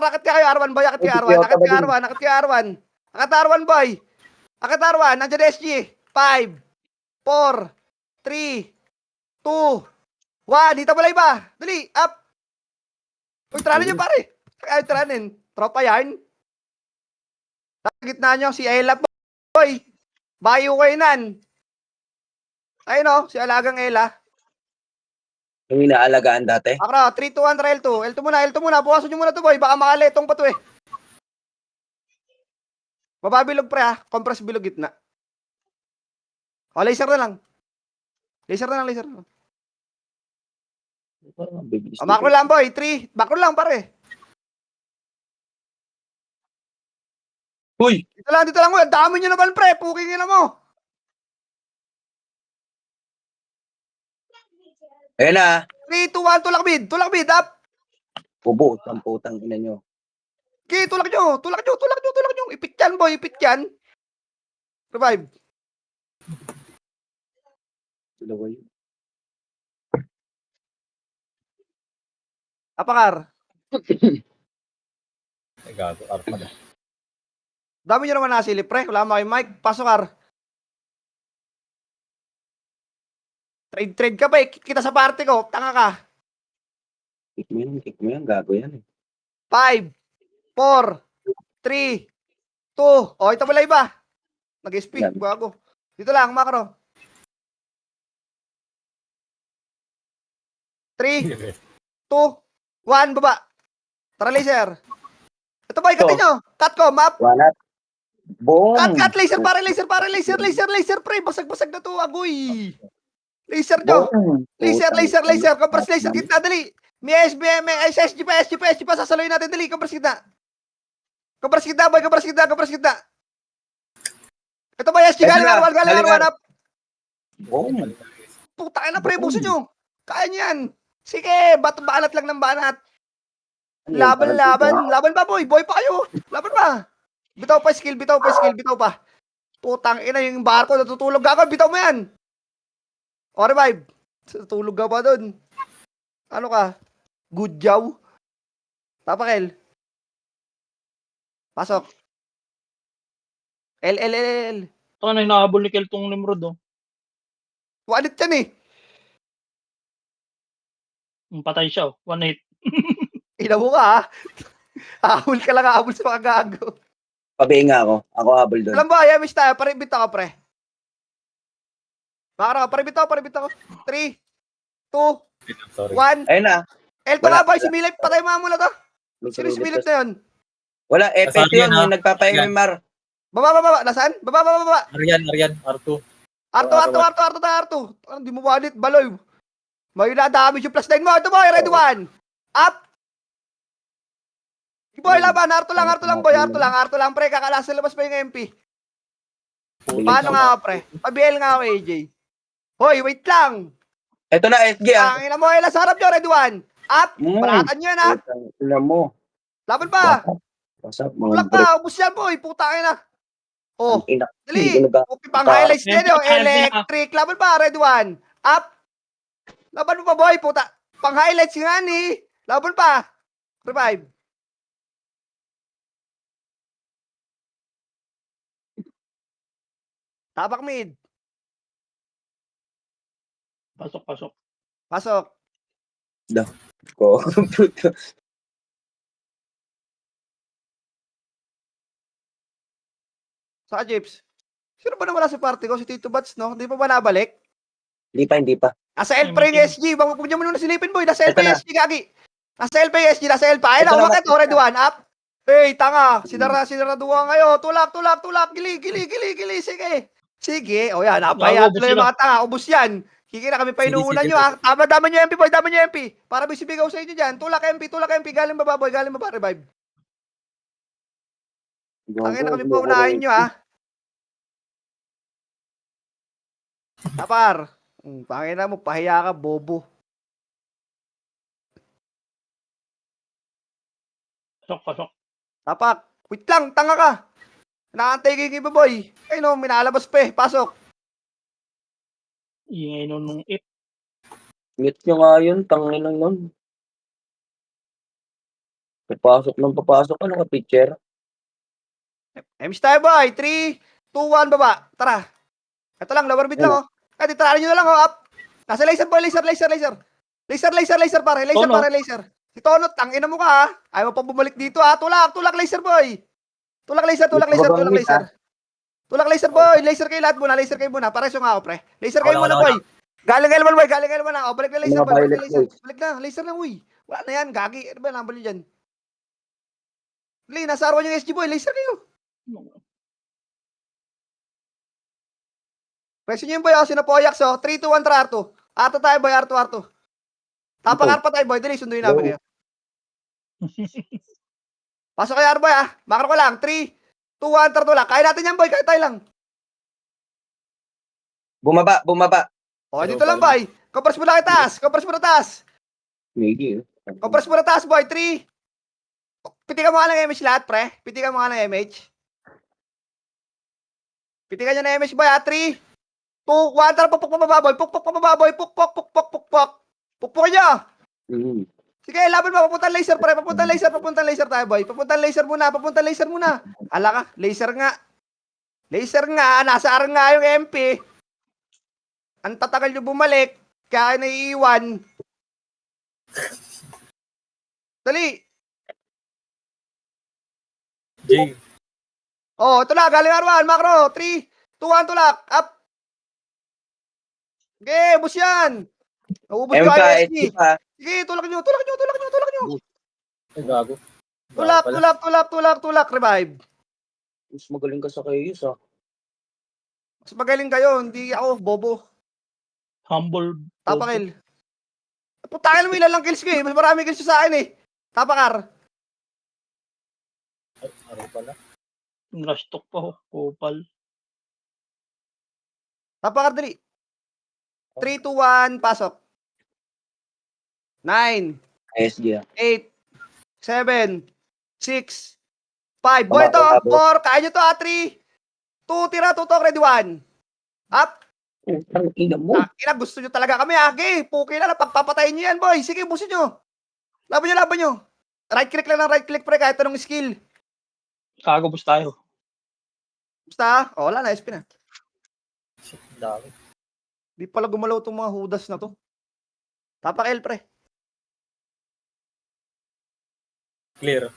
Akit kayo, Arwan, boy. Akit kayo, Arwan, boy. Akit Arwan. Nandiyan SG. 5, 4, 3, 2, 1. Dito pala iba. Dali, up. Uy, tranin nyo, pare. Ay, tranin. Tropa yan. Sa gitna nyo, si Ella, boy. Bayo kayo nan. Ayun o, si Alagang Ella. Yung inaalagaan dati. Akra, 3, 2, 1, try L2. L2 muna. Bukasan nyo muna to, boy. Baka makaletong pa to eh. Mababilog pre ha. Compress bilog gitna. O, laser na lang. Laser na lang. O, macro lang, boy. 3. Macro lang, pare. Uy! Dito lang, boy. Dami nyo naman, pre. Puking na mo. Ayun na. 3, 2, 1. Tulak bid. Up. Ubo, ang putang ina nyo. Okay, tulak nyo. Ipit yan, boy. Revive. Dalawa yun. Apakar. Ay, gago. Arpa na. Dami nyo naman nasilip, pre. Wala mo kayo, Mike. Pasok, Ar. Trade ka ba eh. Kita sa party ko. Tanga ka. Kick mo yan. Gago yan eh. 5, 4, 3, 2. O, ito pala iba. Nag-SP. Yan. Bago. Dito lang, macro. 3, 2, 1, baba. Tara, laser. Ito boy, Ito. katin nyo. Cut ko, map. Wala. Boom. Cut, laser, laser, pre. Basag-basag na to, agoy. Laser nyo. Boom. Laser. Compress laser, gitna, dali. May SB, may SSG pa. Sasaloyin natin, dali. Compress gitna. Compress gitna, boy. Compress gitna. Ito boy, SG, galing R1 up. Boom. Puta na, pre, buso nyo. Kaya nyo yan. Sige, banat lang ng banat. Laban pa, boy. Boy pa kayo. Laban pa. Bitaw pa skill. Putang ina, yung barko, natutulog ako. Bitaw mo yan. O, revive. Natutulog ka pa dun. Ano ka? Good job. Tapakel. Pasok. L. Ito na hinahabol ni Kel tong Nimrod, oh. Walit yan eh. Patay siya, oh. 1-8. Ina mo ka ha. Habol ka lang, habol sa mga gago. Pabihinga ako. Ako habol doon. Alam ba, yamis tayo. Paribit ako, pre. Baka paribit ako. 3, 2, Sorry. 1. Ayun na. Elto Wala. nga boy, si Milip. Patay mga muna to. Sino si Milip na yun? Wala, FF Nasaan yun. yan, Yung nagpapa-MMR. Baba. Nasaan? Baba. Aryan, R2. Arto. Ano, di mo walit, baloy. May na-damage yung plus 9 mo. Ito boy, ready 1. Up. Boy, laban. Arto lang, boy. Arto lang, pre. Kakalasa labas pa yung MP. Paano nga ako, pre? Pabiel nga ako, AJ. Hoy, wait lang. Ito na, SG ah. Ang ina mo, Ela, sarap nyo, ready 1. Up. Balatan nyo yan, ha. Tingnan mo. Laban pa. Wasap, Tulak mga brick. pa. Ubus yan, boy. Puta na. Oh. Ina. Dali. Sino ba? Okay, pang highlights Yan, din, oh. yan, Electric. Laban pa, ready 1. Up. Laban mo pa, boy. Puta. Pang highlights nga ni. Laban pa. Revive. Tapak mid. Pasok. Pasok. Ko. Saka Jeeps. Sino ba nawala sa party ko? Si Tito Bats, no? Hindi pa ba nabalik? Hindi pa. Nasa L pa rin yung SG. Huwag niyo muna silipin, boy. Nasa L Ito pa yung na. SG, gagi. Nasa L pa yung SG. Nasa L pa. Ayun Ito na, na, umakit. Matis. Already 1 up. Hey, tanga. Sinaraduwa ngayon. Tulak. Gili. Sige. O yan, napaya Ubus tuloy yung sila. mga tanga. Ubus yan. Kikira kami pa inuunan nyo, ha. Tama nyo, MP, boy. Tama nyo, MP. Para may sibigaw sa inyo dyan. Tulak, MP. Galing baba, boy. Galing baba. Revive. Tangin na kami pa unahin nyo, ha. Tapar. Pangin na mo, pahiya ka, bobo. Pasok. Tapak. Wait lang, tanga ka. Nakantay kayo iba, boy. Ay no, minalabas pa eh. Pasok. Ingay nun nung it. Mute nyo nga yun. Tangin lang nun. Papasok. Ano ka, pitcher? Emis tayo, boy. 3, 2, 1, baba. Tara. Ito lang, lower mid lang, oh. Ay, titraran nyo na lang, oh. Up. Nasa laser, boy. Laser, pare. Laser. Si Tono, tangina mo ka, ha. Ayaw mo pa bumalik dito, ha. Tulak, laser, boy. Tulak, laser. Tulak, laser, boy. Laser kayo lahat muna. Pareso nga ako, pre. Laser kayo muna, boy. Galing L1, boy. O, balik na laser, boy. Balik na. Laser na, uy. Wala na yan, gagi. Ano ba, nambal nyo dyan? Dali, nasa R1 yung SG, boy. Laser kayo. Preso nyo yung boy, oh. Sinapoyak, so. 3, 2, 1, tara, R2. R2 tayo, boy. R2. Tapak R pa tayo, boy. Dali, sunduin namin kayo. Pasok kayo, R, boy, ah. Makro ko lang. 3, 2, 1, tara, tulak. Kaya natin yan, boy. Kaya tayo lang. Bumaba. O, dito lang, boy. Compress mo na taas. Maybe. Compress mo na taas, boy. 3. Pitikan mo nga ng MH lahat, pre. Pitikan nyo na MH, boy, ha. 3, 2, 1, tara, pukpok pa baba, boy. Pukpok nyo. Sige, laban mo. Papuntang laser, pre. Papuntang laser tayo, boy. Papuntang laser muna. Ala ka, laser nga. Nasa R nga yung MP. Ang tatagal nyo bumalik. Kaya naiiwan. Dali. J. Oh, ito na, galing R1, macro. 3, 2, 1, tulak. Up. Okay, ubos yan. Naubos M yung pa, ISG. SP pa. Sige, tulak nyo, tulak nyo, tulak nyo, tulak nyo. Ay, gago. Tulak, Pala. tulak, tulak, tulak, tulak, revive. Mas magaling ka sa Kayus, ah. Mas magaling kayo, hindi ako, bobo. Humble. Tapakil. Putangin mo ilan lang kills ko eh. Mas marami kills ko sa akin eh. Tapakar. Ay, araw pala. Rush talk pa ho. Kupal. Tapakar dali. 3, 2, 1, pasok. 9, SG, ah. 8, 7, 6, 5. Boy, ito. 4. Kaya nyo to, 3, 2, tira, tutok, ready, 1. Up. Ang ina mo. Ina, gusto nyo talaga kami, Aki. Puki na lang, pagpapatayin nyo yan, boy. Sige, busin nyo. Laban nyo, laban nyo. Right click lang ng right click, pre, kahit anong skill. Kagabos tayo. Basta, wala na, SP na. Shit, dami. Di pala gumalaw itong mga hudas na to. Tapak L, pre. Clear.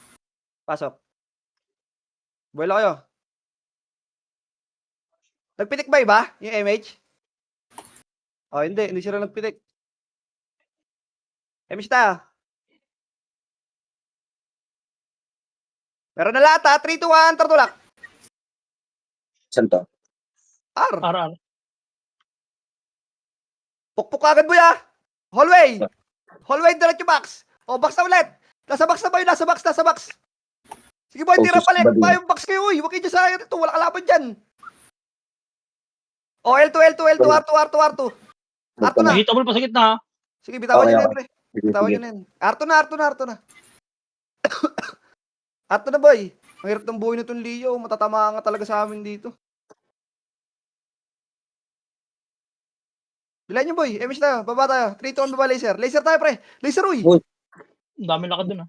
Pasok. Buwelo kayo. Nagpitik ba iba? Yung MH? Oh, hindi sila nagpitik. MH tayo. Meron na lahat ha. 3, 2, 1, tartulak. Saan to? R. Aral. Pukpuk agad boy ha. Hallway. Hallway, diretso box. O, box na ulit. Nasa box na boy, nasa box, nasa box. Sige boy, tira Focus palik. ba din? Tayo box kayo, uy. Huwag kayo dyan sa akin ito. Wala kalaban dyan. O, L2, L2, L2, R2, R2, R2. R2 na. Vegetable pa sa gitna ha. Sige, bitawan Okay, nyo na okay. yan, pre. Sige, Bitawan sige. nyo na yan. R2 na, R2 na, R2 na. R2 na, boy. Ang hirap ng buhay nitong Leo. Matatama nga talaga sa amin dito. Bilan nyo, boy. MS tayo. Baba tayo. 3, 2, 1, baba laser. Laser tayo, pre. Laser, uy. Uy. Ang dami lakad dun ha.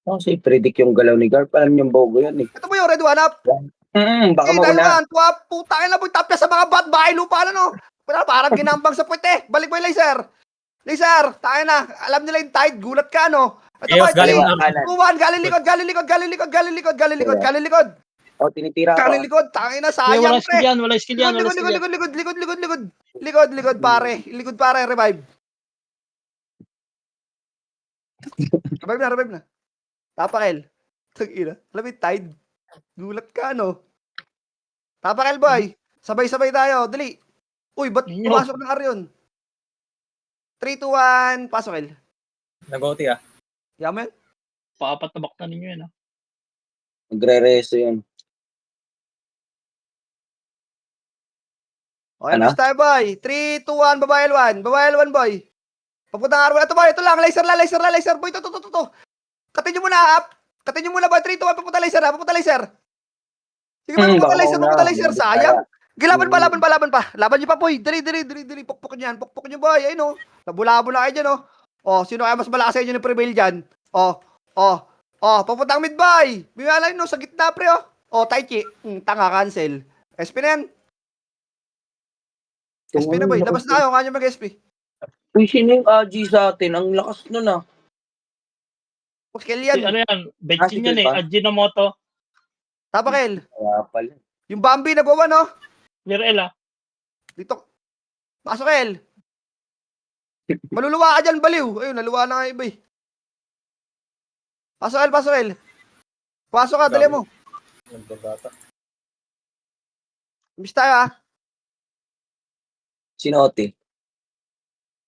Kasi predict yung galaw ni Garp. Alam niyang bogo yan, eh. Ito, boy. Red one up. Baka Okay, mauna. dahil tuwa. Putangin na, boy. Tapya sa mga bat. Bahay lupa na, no. Parang ginambang sa puwete. Balik, boy, laser. Laser. Tayo na. Alam nila yung tide. Gulat ka, no. Ito, boy. Chaos, galing 3, na. Kanan. 2, 1. Galing likod, galing likod, galing likod, galing likod, galing likod, galing likod. O, tinitira ako. Galing likod. Tangin na, Wala sayang, skill pre. yan. Wala skill yan. Likod, Wala likod, skill yan. likod, likod, likod, likod, likod. Likod, likod, pare. Likod, pare. Revive. Revive na, revive na. Tapakel. Tag-ina. Alam mo yung tide. Gulat ka, no? Tapakel, boy. Sabay-sabay tayo. Dali. Uy, ba't Ninyo. pumasok ng Arion? 3, 2, 1. Pasok, El. Nag-OT ah. Yaman. Paapat na bakta ninyo yan ha. Nagre-reso yun. Okay, Ano? miss tayo, boy. 3, 2, 1. Babae L1. Babae L1, boy. Papuntang Arwin. Ito, boy. Ito lang. Laser lang, laser lang, laser. Boy, ito. Katin nyo muna, up. Katin nyo muna, boy. 3, 2, 1. Papunta laser, ha. Papunta laser. Sige, boy. Papunta Baka laser, mauna. papunta laser. Sayang. Gilaban pa, Hmm. laban pa. Laban nyo pa, boy. Dali. Pukpuk nyo yan. Pukpuk nyo, boy. Ayun, oh. Labulabo na kayo dyan, oh. Oh, sino kaya mas malakas sa inyo ng prevail dyan? Oh. Papuntang mid, boy. Bimala yun, no. Sa gitna, pre, oh. Oh, Tai Chi. Tanga, cancel. SP na yan. SP na, boy. Labas na kayo. Kanya mag-SP. Uy, sino yung AG sa atin? Ang lakas nun, ah. Skill Si, yan. ano yan? Benching sige yan eh. pa. Ajinomoto. Tapakel. Kaya pala. Yung Bambi, nagwawa, no? Clear L ha. Dito. Pasok, El. Maluluwa ka dyan, baliw. Ayun, naluwa na nga iba eh. Pasok, El. Pasok ka, dali mo. Nagbabata. Miss tayo, ha. Sino OT?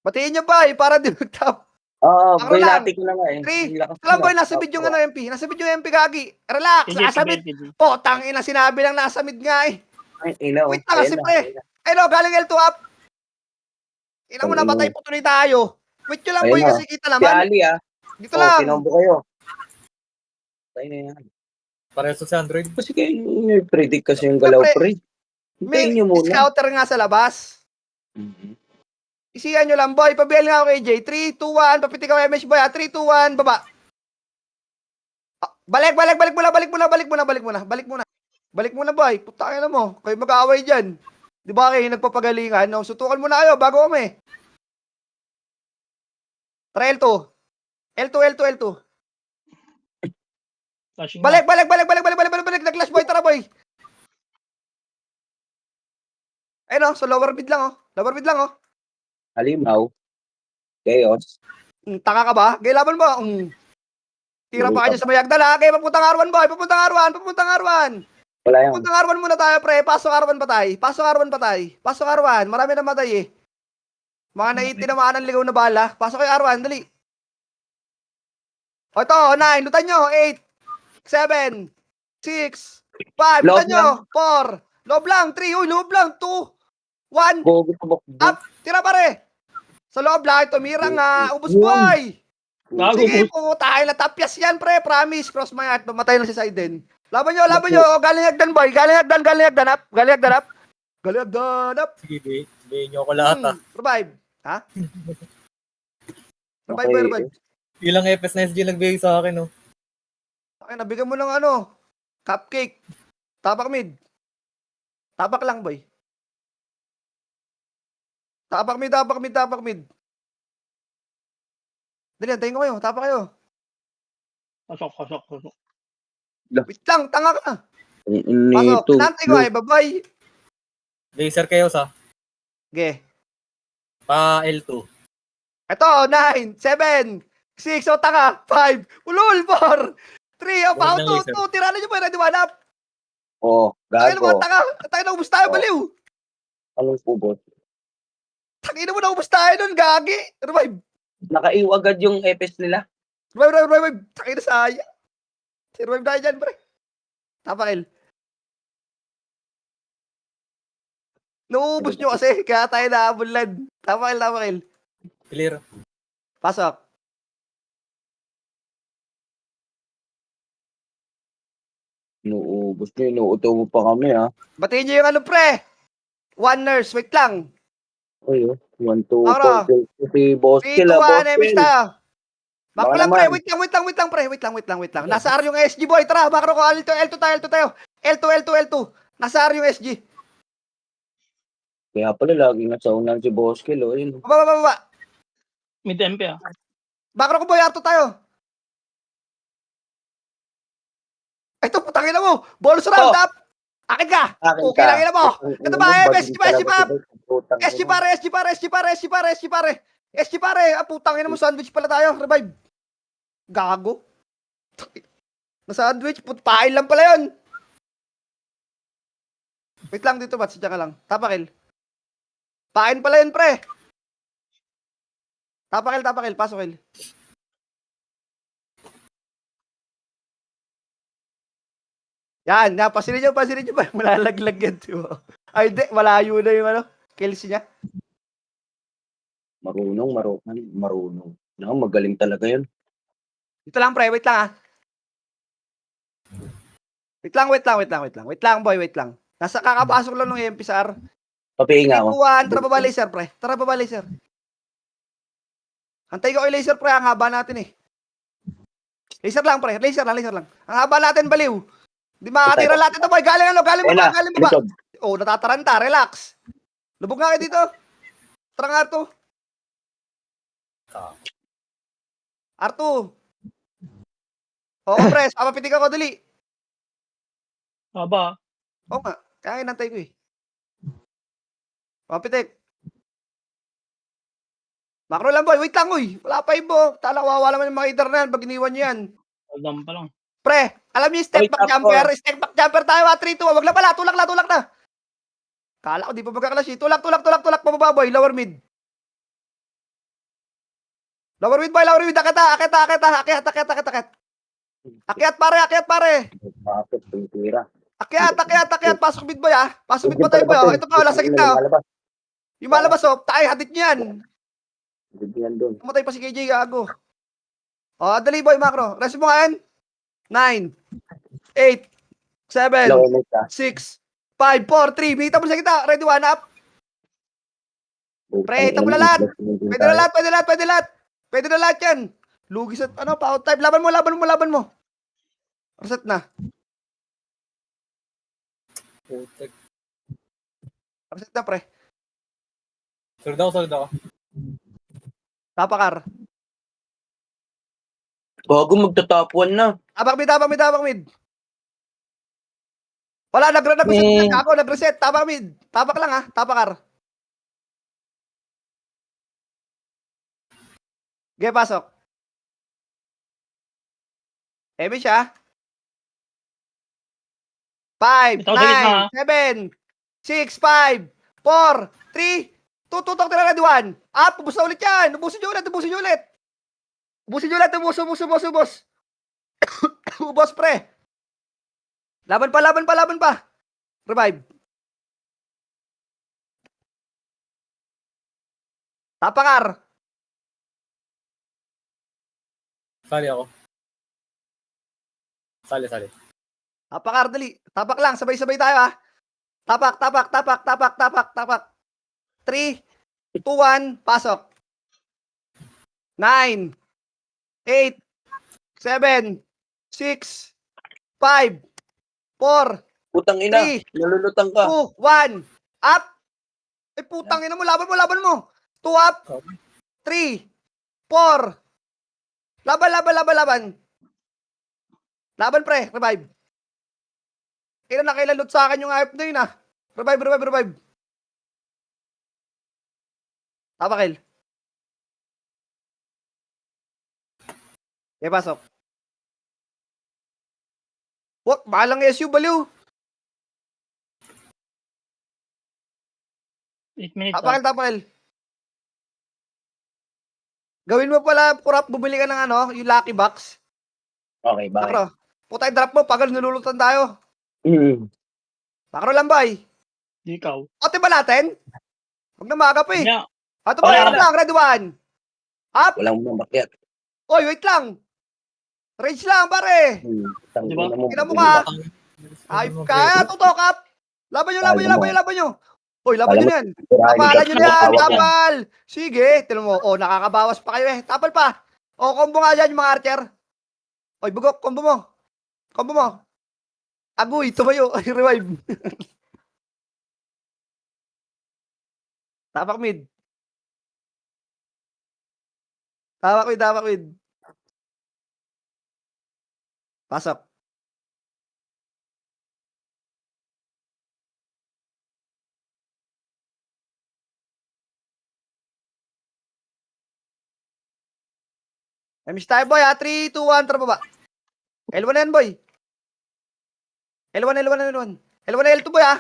Batiin nyo ba, para di magtap. Oo, Ako lang. lati ko na nga, eh. 3. Ang lakas Alam, nun, boy, ah. nasa video yung ano, MP. Nasa video yung MP, gagi. Relax, KJ, nasa mid. Po, tangina, sinabi lang nasa mid nga eh. Ay, ina, oh. Wait lang, kasi Ayan na, pre. ayan na. Ayun, no, galing L2 up. Ina mo na, batay po tuloy tayo. Wait nyo lang, Ayun boy, na. kasi kita Si naman. Ali, ah. Dito Oh, lang. tinombo kayo. Tayo na yan. Pareho sa Android. Kasi kayo yung predict kasi yung galaw, Siyempre, pre. Hintayin May nyo muna. scouter nga sa labas. Mhm. Isiyan nyo lang, boy. Pabiel nga ako kay Jay. 3, 2, 1. Papitik ako MH, boy. 3, 2, 1. Baba. Balik muna, boy. Putangin na mo. Kayo mag-aaway dyan. Di ba kayo nagpapagalingan? No? Sutukan muna kayo bago kami. Tara, L2. Flashing Balik. Nag-clash, boy. Tara, boy. Ayun so lower mid lang Lower mid lang Halimaw. Chaos. Tanga ka ba? Gay laban mo. Tira pa kayo sa Mayagdal ha. Gay papuntang R1 boy. Papuntang R1. Wala yan. Papuntang R1 muna tayo pre. Pasok R1 patay. Pasok R1. Marami na matay eh. Mga naitinamaan ng ligaw na bala. Pasok kayo R1. Dali. O ito. 9. Lutan nyo. 8. 7. 6. 5. Lutan nyo. 4. Loob lang. 3. Uy, loob lang. 2. 1. Gogo tubok. Up. Tira pare. Sa loob lang. Tumira nga. Ubus boy. Gago Sige mo. po. Tayo na tapyas yan pre. Promise. Cross my heart. Mamatay na si Saiden. Laban nyo. O, galing hagdan boy. Galing hagdan up. Galing hagdan up. Sige, bayin nyo ako lahat ah. Revive. Ha? Okay. Revive. Ilang FS na SG nagbigay sa akin, no? Okay, nabigyan mo ng cupcake. Tapak mid. Tapak lang, boy. Tapak mid. Dali, antayin ko kayo. Tapak kayo. Pasok. Wait lang, tanga ka. Pasok. Nito. Nantay ko ay, babay. Laser kayo sa Okay. pa L2. Ito, 9, 7, 6, o tanga, 5, ulul, 4, 3, o pa, Huwag ng 2, tiranan nyo pa yung ready-one-up. Oh, Tangin mo, gago. tayo na ubus tayo, baliw. Anong pubot? Tangin mo na ubus tayo nun, gagi. Revive. Nakaiw agad yung FS nila. Revive. Tangin na sayang. Revive tayo dyan, pre. Tapakil. Nauubos nyo kasi, kaya tayo naabulan. Tapakil. Clear. Pasok. Inuubos nyo, inuuto mo pa kami, ha? Batiin nyo yung pre. One nurse, wait lang. Ay, 1, 2, Ara. 4, si Boss 3, Kill, 2, Boss 1, MX Kill. tayo. Back Baka lang, pre. naman. Wait lang. Nasa R yung SG, boy. Tara, makro ko. L2 tayo. L2. Nasa R yung SG. Kaya pala, lagi nga sa unan si Boss Kill, oh. Ayun. Baba. Mid MP Makro ko, boy. R2 tayo. Ito, putangin na mo. Bonus round, up. Akin ka. Akin Okay ka. lang ina mo. Ito ba, SG pa. SG pare. Putang ina mo, sandwich pala tayo. Revive. Gago. Na sandwich, pain lang pala yun. Wait lang dito, Bats. Diyan ka lang. Tapakil. Pain pala yun, pre. Tapakil. Pasokil. Yan. Pasilin nyo ba? Malalaglag yan, diba? Ay, di. Malayo na yung kills niya. Marunong. Naku, magaling talaga yun. Dito lang, pre. Wait lang, Wait lang, boy. Nasa kakapasok lang ng MPSR. Papihinga ako. 3, 2, 1. Tara baba laser, pre. Antay ko kay laser, pre. Ang haba natin eh. Laser lang, pre. Laser lang. Ang haba natin, baliw. Di makakatira lahat ito, boy. Galing baba. Lisod. Oh, natataranta. Relax. Lubog nga kayo dito. Tara nga, Arto. Oo, press. Papapitik ako, dali. Aba. Oo nga. Kaya inantay ko eh. Papapitik. Macro lang, boy. Wait lang, uy. Wala pa ibo. Tala, kawawa naman yung mga hitter na yan. Pag iniwan nyo yan. Aldam pa lang. Pre, alam niyo yung step back jumper? Step back jumper tayo, 3, 2. Wag lang pala. Tulak na. Kala ko, di pa magkakalas eh. Tulak. Pababa, boy. Lower mid. Lower mid, boy. Akit. Akyat, pare. Bakit? Pintira. Akyat. Pasok mid, boy, ah. Pasok mid pa tayo, boy. Oh. Ito pa, wala sa gitna. Oh. Yung malabas, oh. Tayo, hadit nyo yan. Bigyan doon. Tumatay pa si KJ, gago. Oh, dali, boy, macro. Rest mo nga yan. 9, 8, 7, 6, 5, 4, 3. Bita mo sa kita. Ready, one up. Pre, hita mo na lahat. Pwede na lahat yan. Lugis at power type. Laban mo. Reset na. Putek. Reset na, pre. Sunod ako. Tapakar. Gago, magta-top 1 na. Abak mid. Wala, nag-reset Eh. ako, nag-reset. Tapak mid. Tapak lang ha, tapakar. Okay, pasok. Emi siya. 5, Ito, sa gitna, 9, 7, 6, 5, 4, 3, tututok na ready 1. Up, ubus na ulit yan. Ubusin nyo ulit, ubusin nyo ulit. Ubusin nyo ulit, ubus. Ubos, pre. Laban pa. Revive. Tapakar. Sali ako. Sali. Tapakar, dali. Tapak lang, sabay-sabay tayo ha. Tapak. 3, 2, 1, pasok. 9, 8, 7, 6, 5, 4, Putang ina. 3, Nalulutang ka. 2, 1, up. Ay, putang ina mo, laban mo. 2 up, 3, 4. Laban. Laban, pre, revive. Kailan nakailalot sa akin yung AF na yun, ah. Revive. Tapakil. Okay, pasok. Wak, balang SU, baliw. 8 minutes. ah. Tapakil. Gawin mo pala, kurap, bumili ka ng yung lucky box. Okay, bakit? Takro. Putay, drop mo, pagod nilulutan tayo. Mm. Takro lang, boy. Di ikaw. Ote ba natin? Huwag na maga pa eh. Kanya. Ato ba, Okay, lang, ready 1. Up. Walang mamakyat. Oy, wait lang. Rage lang, pare. Diba? Ina mo ka. Ay, kaya, tutok, up. Laban nyo. Oy, laban nyo na yan. Tapalan nyo na yan, tapal. Sige, tinan mo. Oh, nakakabawas pa kayo eh. Tapal pa. Oh, combo nga dyan yung mga archer. Oy, bugok, combo mo. Agoy, tumayo. Ay, revive. Tapak mid. Pasok. Miss tayo, boy, ha? 3, 2, 1, tara baba. L1 na yan, boy. L1, L2, boy, ha?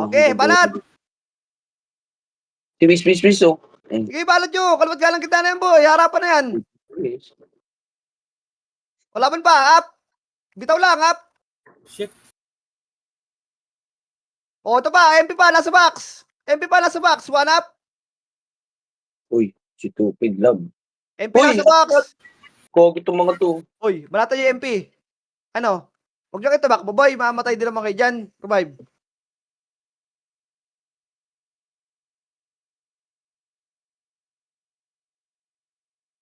Okay, balad. Please, oh. Sige, balad nyo. Kalawat galang kita na yan, boy. Harapan na yan. Walaban pa, up. Bitaw lang, up. Shit. O, ito pa, MP pa, nasa box. 1 up. Uy, stupid love. MP Uy, nasa box. Kogi itong mga to. Uy, malata yung MP. Ano? Huwag nyo kayo tabakbo, boy. Mamatay din naman kayo dyan. Revive.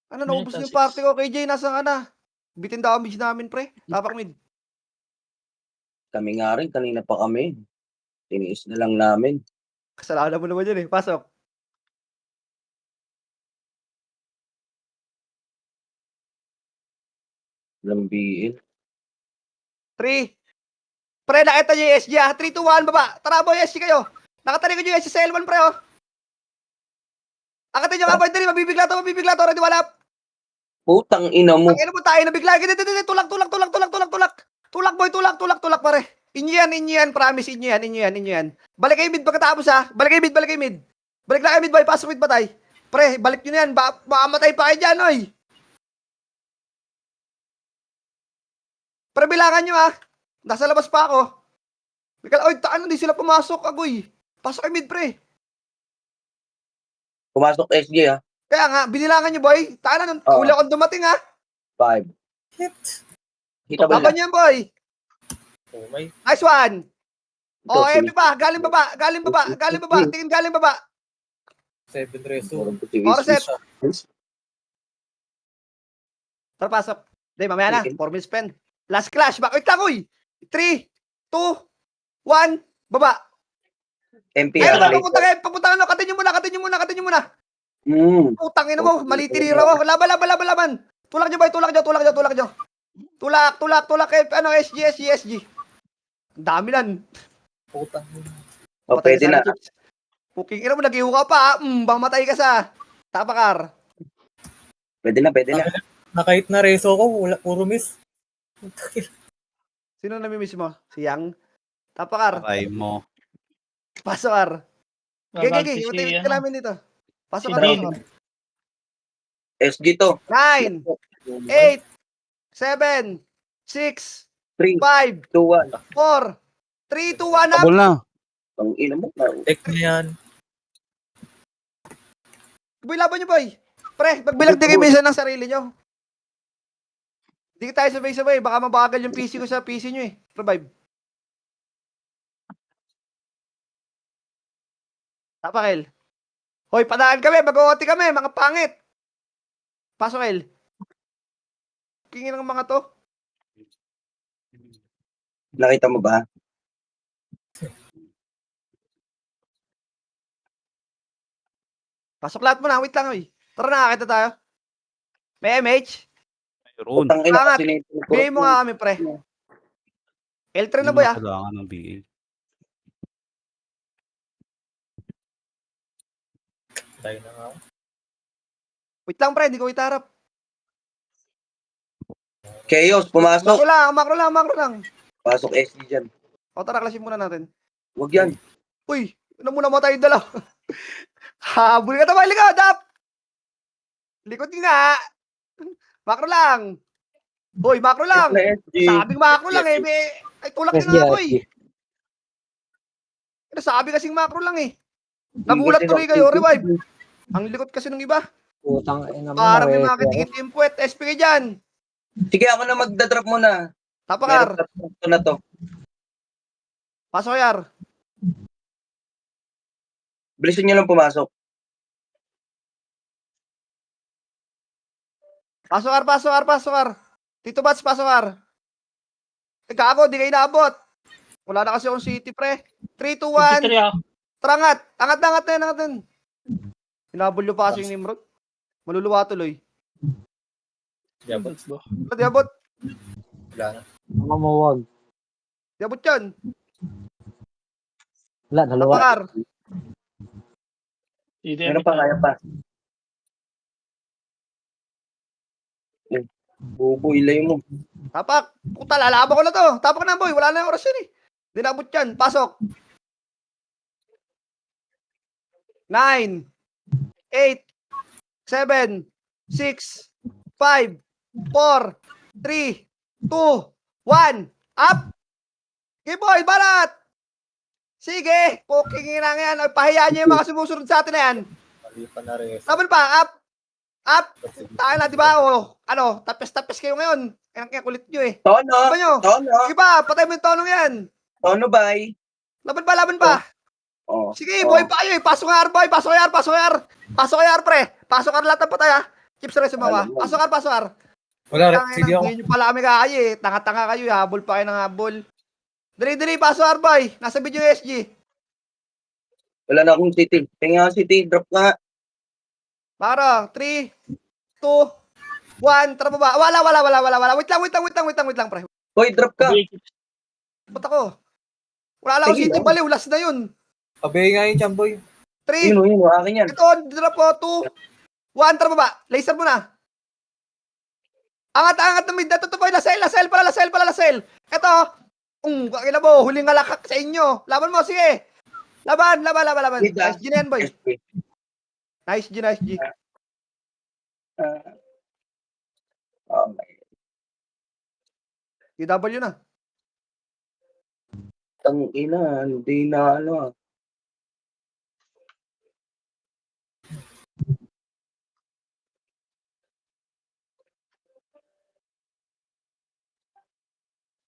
Ano, naubos Minute yung party ko. KJ, nasa ka na? Bitin damage namin, pre. Tapak mid. Kami nga rin, kanina pa kami. Tiniis na lang namin. Kasalanan mo naman yun eh. Pasok. Lambiin. 3. Pre, nakita nyo yung SG ah. 3, 2, 1, baba. Tara, boy, SG kayo. Nakatarik nyo yung SG sa L1, pre, oh. Akatin nyo ka, boy. Dali, mabibigla to. Ready, wala. Putang ina mo. Ang ina mo tayo, nabigla. Tulak, boy. Tulak, pare. Inyo yan. Promise, inyo yan. Balik kayo mid pagkatapos, ha. Balik kayo mid. Balik na kayo mid, boy. Pasok mid patay. Pre, balik nyo na yan. Makamatay pa kayo dyan, oy. Pre, bilangan nyo, ha. Nasa labas pa ako. Oy, taan, hindi sila pumasok, agoy. Pasok kayo mid, pre. Pumasok SG, ha. Kaya nga, binilangan nyo, boy. Taan na, Oo. uli akong dumating, ha. 5. Hit. Kita ba Laban na? nyo yan, boy. Oh my. Nice one. Ito, Oh, MP pa. Galing baba. Tingin galing baba. 7 reso. Oreset. Tara, pasok. Hindi, mamaya na. 4 minutes spend. Last clash. Wait lang, uy. 3, 2, 1, baba. MP, Ayun, ha. papunta ka. Katin nyo muna. Putang ina mo. Mali tinira ko. Laban. Tulak nyo, boy. Tulak nyo. Tulak. SG. Ang dami lan. Putang. O, Patay pwede ka na. sana, Chips. Puking ina mo, nag-iho ka pa. Bamatay ka sa Tapakar. Pwede na, pwede na. Na kahit na reso ko, wala, puro miss. Sino namimiss mo? Si Yang? Tapakar. Patay mo. Pasokar. Gaganti Gigi, si, iwatay ka ano, namin dito. si Pasokar, Dean. pasokar. SG to. 9, 8, 7, 6, 3, 5, 2, 1. 4, 3, 2, 1, up. Tabol na. Ang ina mo. Tek na yan. Boy, laban nyo, boy. Pre, magbilang din kayo minsan ng sarili nyo. Hindi tayo sabay-sabay. Baka mabagal yung PC ko sa PC nyo eh. Revive. Tapakil. Hoy, padaan kami. Mag-OT kami. Mga pangit. Pasok, El. Kingin ng mga to. Nakita mo ba? Pasok lahat mo na. Wait lang, oy. Tara na, nakakita tayo. May MH? Mayroon. Putang ina Angat. kasi na Bigay mo nga kami, pre. L3 na, boy, ah. Kailangan ng BA. Tayo na nga ako. Wait lang, pre. Hindi ko itarap. Chaos, pumasok. Makro lang, makro lang, makro lang. Pasok SG dyan. O, tara, klasin muna natin. Huwag yan. Uy, ano muna mo tayong dalaw? Habol ka naman, likod, dap! Likod nga. Makro lang. Hoy, makro lang. Na SG. Sabing makro lang eh. Ay, tulak SG, nyo nga, boy. SG. Sabi kasing macro lang eh. Nagulat tuloy kayo, revive. Ang likot kasi ng iba. Putang ina mo. Parang may Reso mga ako. kitikit yung puwet. SP ka dyan. Sige, ako na magdadrop muna. Tapakar. Meron na to. Pasok, Yar. Bilisan nyo lang pumasok. Pasok, Yar, pasok, Yar, pasok, Yar. Tito Bats, pasok, Yar. Teka ako, di kayo naabot. Wala na kasi akong city, pre. 3, 2, 1. 53 ah. Tara, angat. Angat na, angat na, angat na. Hinabol yung passing ni Nimrod. Maluluwa tuloy. Diabot. Wala, di abot. Wala na. Mga mawag. Di abot yan. Wala, dalawa. Tapakar. Meron pa, kaya pa. Bobo, ilay mo. Tapak. Puta, lalaban ko na to. Tapak na, boy. Wala na yung oras yun eh. Di naabot yan. Pasok. 9, 8, 7, 6, 5, 4, 3, 2, 1. Up! Okay, boy, barat! Sige, poking na yan. Pahayaan niyo yung mga sumusunod sa atin na yan. Mali pa na reso. Laban pa, up! Up! Tayo na, di ba? O, ano, tapes-tapes kayo ngayon. Kaya kulit nyo eh. Tono! Laban nyo. Tono! Sige pa, patay mo yung tonong yan. Tono, bye! Laban pa, laban pa. Oh. Sige, boy pa kayo eh. Pasok nga, boy. Pasok nga, pasok nga. Pasok nga, pre. Pasok nga lahat ng patay, ha. Chips rin sumawa. Pasok nga, pasok nga. Wala, Tangina, CD ako. hindi nyo pala kami kaya eh. Tanga-tanga kayo eh. Habol pa kayo ng habol. Dali-dali, pasok nga, boy. Nasa video yung SG. Wala na akong city. Tingnan ako city. Drop nga. Para, 3, 2, 1. Tara ba? Wala. Wait lang, pre. Hoy, drop ka. Ba't ako? Wala lang Sige city lang. baliw. Last na yun. Pabay nga yung chamboy. 3, Yun, akin yan. ito, drop ko. 2, 1. Tara ba? Laser mo na. Angat na mid. Ito po, lasel pala. Ito. Kakila mo, huling ngalakak sa inyo. Laban mo, sige. Laban. Wait, Nice G na yan, boy. SG. Nice G. Okay. DW na. Tang ina, hindi na ano.